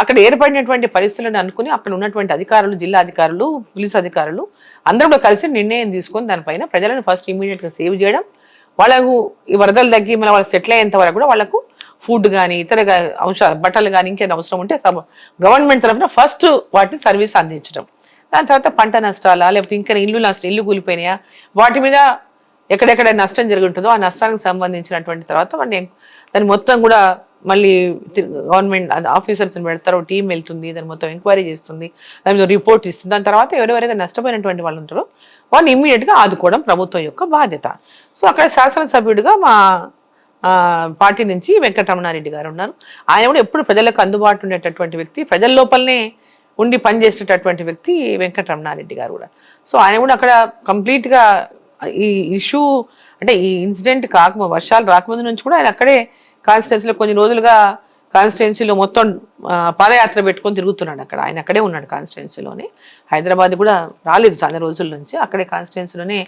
అక్కడ ఏర్పడినటువంటి పరిస్థితులను అనుకుని అక్కడ ఉన్నటువంటి అధికారులు, జిల్లా అధికారులు, పోలీస్ అధికారులు అందరూ కూడా కలిసి నిర్ణయం తీసుకొని దానిపైన ప్రజలను ఫస్ట్ ఇమీడియట్ గా సేవ్ చేయడం, వాళ్ళకు ఈ వరదలు తగ్గి మళ్ళీ వాళ్ళు సెటిల్ అయ్యేంత వరకు కూడా వాళ్ళకు ఫుడ్ కానీ ఇతర బట్టలు కానీ ఇంకేమైనా అవసరం ఉంటే గవర్నమెంట్ తరఫున ఫస్ట్ వాటిని సర్వీస్ అందించడం. దాని తర్వాత పంట నష్టాలా, లేకపోతే ఇంకా ఇల్లు కూలిపోయినాయా, వాటి మీద ఎక్కడెక్కడ నష్టం జరుగుతుందో ఆ నష్టానికి సంబంధించినటువంటి తర్వాత దాన్ని మొత్తం కూడా మళ్ళీ గవర్నమెంట్ ఆఫీసర్స్ని పెడతారు, టీం వెళ్తుంది, దాన్ని మొత్తం ఎంక్వైరీ చేస్తుంది, దాని మీద రిపోర్ట్ ఇస్తుంది. దాని తర్వాత ఎవరెవరైతే నష్టపోయినటువంటి వాళ్ళు ఉంటారో వాళ్ళని ఇమ్మీడియట్గా ఆదుకోవడం ప్రభుత్వం యొక్క బాధ్యత. సో అక్కడ శాసనసభ్యుడిగా మా పార్టీ నుంచి వెంకటరమణారెడ్డి గారు ఉన్నారు. ఆయన కూడా ఎప్పుడు ప్రజలకు అందుబాటులో ఉండేటటువంటి వ్యక్తి, ప్రజల లోపలనే ఉండి పనిచేసేటటువంటి వ్యక్తి వెంకటరమణారెడ్డి గారు కూడా. సో ఆయన కూడా అక్కడ కంప్లీట్గా ఈ ఇష్యూ అంటే ఈ ఇన్సిడెంట్ వర్షాలు రాకముందు నుంచి కూడా ఆయన అక్కడే కాన్స్టిట్యున్సీలో కొన్ని రోజులుగా కాన్స్టిట్యున్సీలో మొత్తం పాదయాత్ర పెట్టుకొని తిరుగుతున్నాడు. ఆయన అక్కడే ఉన్నాడు కాన్స్టిట్యున్సీలోనే. హైదరాబాద్ కూడా రాలేదు చాలా రోజుల నుంచి, అక్కడే కాన్స్టిట్యున్సీలోనే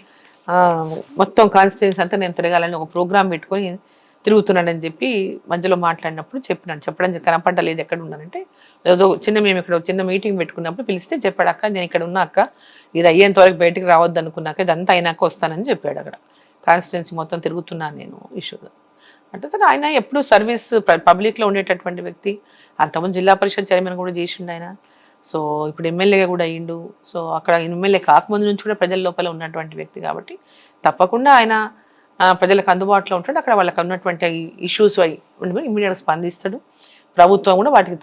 మొత్తం కాన్స్టిట్యున్సీ అంతా నేను తిరగాలని ఒక ప్రోగ్రామ్ పెట్టుకొని తిరుగుతున్నాడని చెప్పి మధ్యలో మాట్లాడినప్పుడు చెప్పడం కనపడలేదు ఎక్కడ ఉన్నానంటే, ఏదో మేము ఇక్కడ చిన్న మీటింగ్ పెట్టుకున్నప్పుడు పిలిస్తే చెప్పాడు, అక్క నేను ఇక్కడ ఉన్నాక ఇది అయ్యేంత వరకు బయటికి రావద్దు అనుకున్నాక ఇదంతా అయినాక వస్తానని చెప్పాడు. అక్కడ కాన్స్టిట్యున్సీ మొత్తం తిరుగుతున్నాను నేను ఇష్యూగా అంటే. సరే ఆయన ఎప్పుడు సర్వీస్ పబ్లిక్లో ఉండేటటువంటి వ్యక్తి, అంతకుముందు జిల్లా పరిషత్ చైర్మన్ కూడా చేసిండు ఆయన. సో ఇప్పుడు ఎమ్మెల్యేగా కూడా అయ్యిండు. సో అక్కడ ఎమ్మెల్యే కాకముందు నుంచి కూడా ప్రజల లోపల ఉన్నటువంటి వ్యక్తి కాబట్టి తప్పకుండా ఆయన ప్రజలకు అందుబాటులో ఉంటాడు. అక్కడ వాళ్ళకి ఉన్నటువంటి ఇష్యూస్ ఇమ్మీడియట్గా స్పందిస్తాడు. ప్రభుత్వం కూడా వాటికి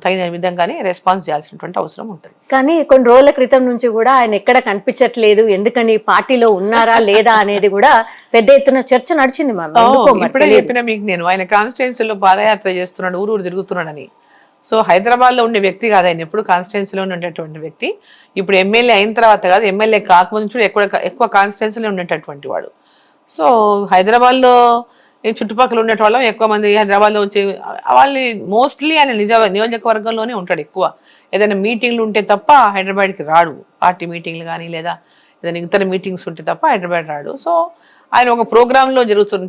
తగిన విధంగానే రెస్పాన్స్ చేయాల్సినటువంటి అవసరం ఉంటుంది. కానీ కొన్ని రోజుల క్రితం నుంచి కూడా ఆయన ఎక్కడ కనిపించట్లేదు, ఎందుకని పార్టీలో ఉన్నారా లేదా అనేది కూడా పెద్ద ఎత్తున చర్చ నడిచింది. ఇప్పుడే చెప్పిన మీకు నేను, ఆయన కాన్స్టిట్యున్సీలో పాదయాత్ర చేస్తున్నాడు, ఊరు తిరుగుతున్నాడని. సో హైదరాబాద్ లో ఉండే వ్యక్తి కాదు ఆయన, ఎప్పుడు కాన్స్టిట్యున్సీలో ఉండేటటువంటి వ్యక్తి. ఇప్పుడు ఎమ్మెల్యే అయిన తర్వాత కాదు, ఎమ్మెల్యే కాకముందు కూడా ఎక్కువ కాన్స్టిట్యున్సీలో ఉండేటటువంటి వాడు. సో హైదరాబాద్లో చుట్టుపక్కల ఉండేట వాళ్ళం ఎక్కువ మంది హైదరాబాద్లో వచ్చి వాళ్ళని మోస్ట్లీ ఆయన నియోజకవర్గంలోనే ఉంటాడు ఎక్కువ. ఏదైనా మీటింగ్లు ఉంటే తప్ప హైదరాబాద్కి రాడు, పార్టీ మీటింగ్లు కానీ లేదా ఏదైనా ఇతర మీటింగ్స్ ఉంటే తప్ప హైదరాబాద్ రాడు. సో ఆయన ఒక ప్రోగ్రాంలో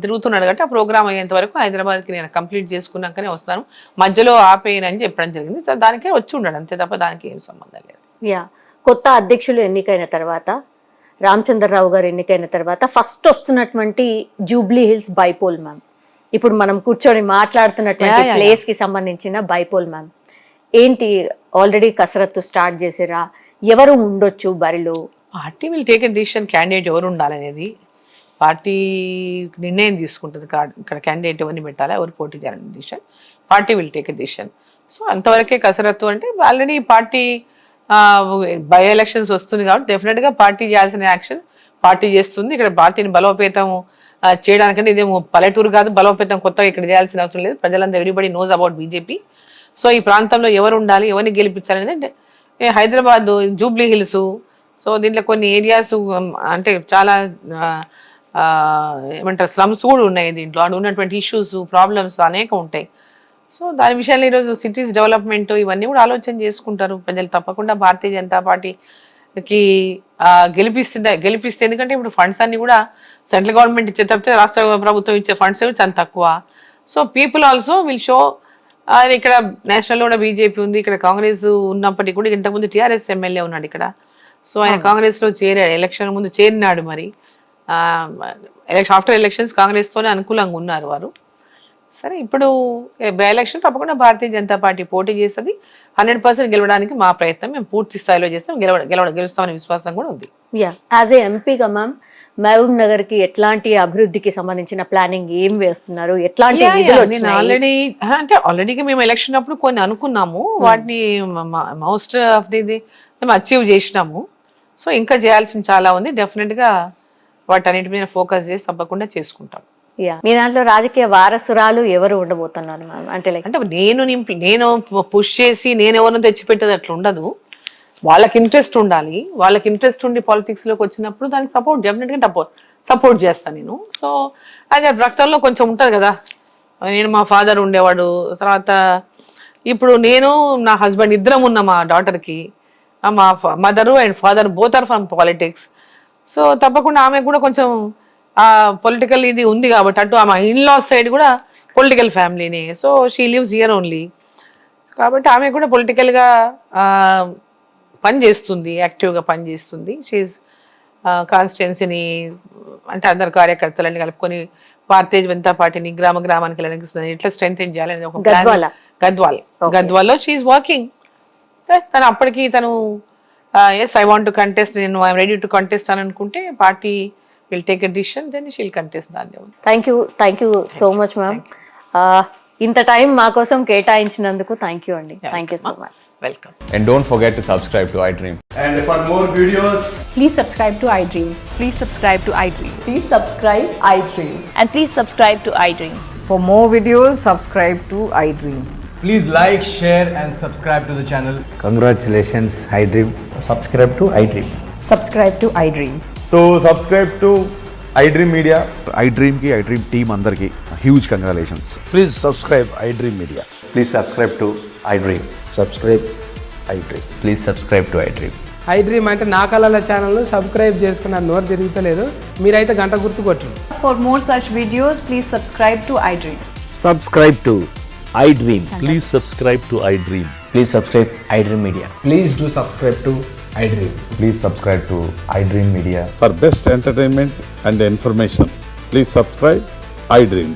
తిరుగుతున్నాడు కాబట్టి ఆ ప్రోగ్రామ్ అయ్యేంత వరకు హైదరాబాద్కి నేను కంప్లీట్ చేసుకున్నాకనే వస్తాను, మధ్యలో ఆపేయనని చెప్పడం జరిగింది. సో దానికే వచ్చి ఉన్నాడు అంతే తప్ప దానికి ఏం సంబంధం లేదు. కొత్త అధ్యక్షులు ఎన్నికైన తర్వాత, రామచంద్రరావు గారు ఎన్నికైన తర్వాత ఫస్ట్ వస్తున్నటువంటి జూబ్లీ హిల్స్ బైపోల్ మ్యామ్, ఇప్పుడు మనం కూర్చొని మాట్లాడుతున్నటువంటి ప్లేస్ కి సంబంధించిన బైపోల్ మ్యామ్ ఏంటి, ఆల్రెడీ కసరత్తు స్టార్ట్ చేసిరా, ఎవరు ఉండొచ్చు బరిలో? Party will take a decision, candidate ఎవరు ఉండాలనేది పార్టీ నిర్ణయం తీసుకుంటుంది. ఇక్కడ క్యాండిడేట్ ఎవరిని పెట్టాలా, ఎవరు పోటీ చేయాలని decision party will take a decision. So అంతవరకే కసరత్తు. అంటే ఆల్రెడీ పార్టీ బై ఎలక్షన్స్ వస్తుంది కాబట్టి డెఫినెట్గా పార్టీ చేయాల్సిన యాక్షన్ పార్టీ చేస్తుంది. ఇక్కడ పార్టీని బలోపేతం చేయడానికంటే ఇదేమో పల్లెటూరు కాదు, బలోపేతం కొత్తగా ఇక్కడ చేయాల్సిన అవసరం లేదు. ప్రజలంతా everybody knows about BJP. So ఈ ప్రాంతంలో ఎవరు ఉండాలి, ఎవరిని గెలిపించాలనేది హైదరాబాద్ జూబ్లీ హిల్స్. సో దీంట్లో కొన్ని ఏరియాస్ అంటే చాలా ఏమంటారు స్లమ్స్ కూడా ఉన్నాయి. దీంట్లో అక్కడ ఉన్నటువంటి ఇష్యూస్, ప్రాబ్లమ్స్ అనేక ఉంటాయి. సో దాని విషయాల్లో ఈరోజు సిటీస్ డెవలప్మెంట్ ఇవన్నీ కూడా ఆలోచన చేసుకుంటారు ప్రజలు. తప్పకుండా భారతీయ జనతా పార్టీకి గెలిపిస్తే ఎందుకంటే ఇప్పుడు ఫండ్స్ అన్ని కూడా సెంట్రల్ గవర్నమెంట్ ఇచ్చే తప్పితే రాష్ట్ర ప్రభుత్వం ఇచ్చే ఫండ్స్ చాలా తక్కువ. So people also will show. ఇక్కడ నేషనల్లో కూడా బీజేపీ ఉంది, ఇక్కడ కాంగ్రెస్ ఉన్నప్పటికీ కూడా ఇంతకుముందు టీఆర్ఎస్ ఎమ్మెల్యే ఉన్నాడు ఇక్కడ. సో ఆయన కాంగ్రెస్లో చేరాడు, ఎలక్షన్ ముందు చేరినాడు. మరి ఆఫ్టర్ ఎలక్షన్స్ కాంగ్రెస్తోనే అనుకూలంగా ఉన్నారు వారు. సరే ఇప్పుడు బై ఎలక్షన్ తప్పకుండా భారతీయ జనతా పార్టీ పోటీ చేస్తుంది. 100% గెలవడానికి మా ప్రయత్నం మేము పూర్తి స్థాయిలో చేస్తాం. గెలుస్తామనే విశ్వాసం కూడా ఉంది. యాజ్ ఏ ఎంపీగా మ్యామ్, మహబూబ్ నగర్ కి ఎట్లాంటి అభివృద్ధికి సంబంధించిన ప్లానింగ్ ఏం వేస్తున్నారు, ఎట్లాంటి ఆల్రెడీ మేము ఎలక్షన్ అప్పుడు కొన్ని అనుకున్నాము, వాటిని మోస్ట్ ఆఫ్ ది మేము అచీవ్ చేసినాము. సో ఇంకా చేయాల్సిన చాలా ఉంది. డెఫినెట్ గా వాటన్నిటి మీద ఫోకస్ చేసి తప్పకుండా చేసుకుంటాం. మీ దాంట్లో రాజకీయ వారసురాలు ఎవరు ఉండబోతున్నారు మ్యామ్? అంటే నేను పుష్ చేసి నేను ఎవరిని తెచ్చిపెట్టేది అట్లా ఉండదు. వాళ్ళకి ఇంట్రెస్ట్ ఉండాలి, వాళ్ళకి ఇంట్రెస్ట్ ఉండి పాలిటిక్స్లోకి వచ్చినప్పుడు దానికి డెఫినెట్గా సపోర్ట్ చేస్తాను నేను. సో అదే రక్తంలో కొంచెం ఉంటుంది కదా. నేను మా ఫాదర్ ఉండేవాడు, తర్వాత ఇప్పుడు నేను నా హస్బెండ్ ఇద్దరం ఉన్న మా డాటర్కి మా mother and father both are from politics. So తప్పకుండా ఆమె కూడా కొంచెం పొలిటికల్ ఇది ఉంది కాబట్టి, అటు ఆమె ఇన్లాస్ సైడ్ కూడా పొలిటికల్ ఫ్యామిలీనే. So she lives here only, కాబట్టి ఆమె కూడా పొలిటికల్గా పనిచేస్తుంది, యాక్టివ్గా పనిచేస్తుంది. షీఈ్ కాన్స్టిట్యున్సీని అంటే అందరు కార్యకర్తలని కలుపుకొని భారతీయ జనతా పార్టీని గ్రామానికి వెళ్ళడానికి ఎట్లా స్ట్రెంగ్తెన్ చేయాలనేది ఒక గద్వాల్లో షీఈ్ వాకింగ్. తను అప్పటికి తను yes I want to contest, నేను ఐఎమ్ రెడీ టు కంటెస్ట్ అని అనుకుంటే party will take a decision, then she'll contest. దాన్ని thank you so much ma'am. ఇంత టైం మా కోసం కేటాయించినందుకు థ్యాంక్ యూ అండి. Thank you so much. Welcome. And don't forget to subscribe to iDream. And for more videos, Please subscribe to iDream. Please subscribe to iDream. Please subscribe iDream. And please subscribe to iDream. For more videos, subscribe to iDream. please like, share, and subscribe to the channel. Congratulations, iDream. Subscribe to iDream. Subscribe to iDream. So subscribe to iDream Media. iDream ki iDream team andarki huge congratulations. Please subscribe iDream Media. Please subscribe to iDream. Subscribe iDream. Please subscribe to iDream. iDream అంటే నా కళల channel subscribe చేసుకున్న నోరు తిరుగుతలేదు, మీరైతే గంట గుర్తు కొట్టండి. For more such videos, please subscribe to iDream. Subscribe to iDream. Please subscribe to iDream. Please subscribe iDream Media. Please do subscribe to iDream. Please subscribe to iDream Media. For best entertainment and information, please subscribe iDream.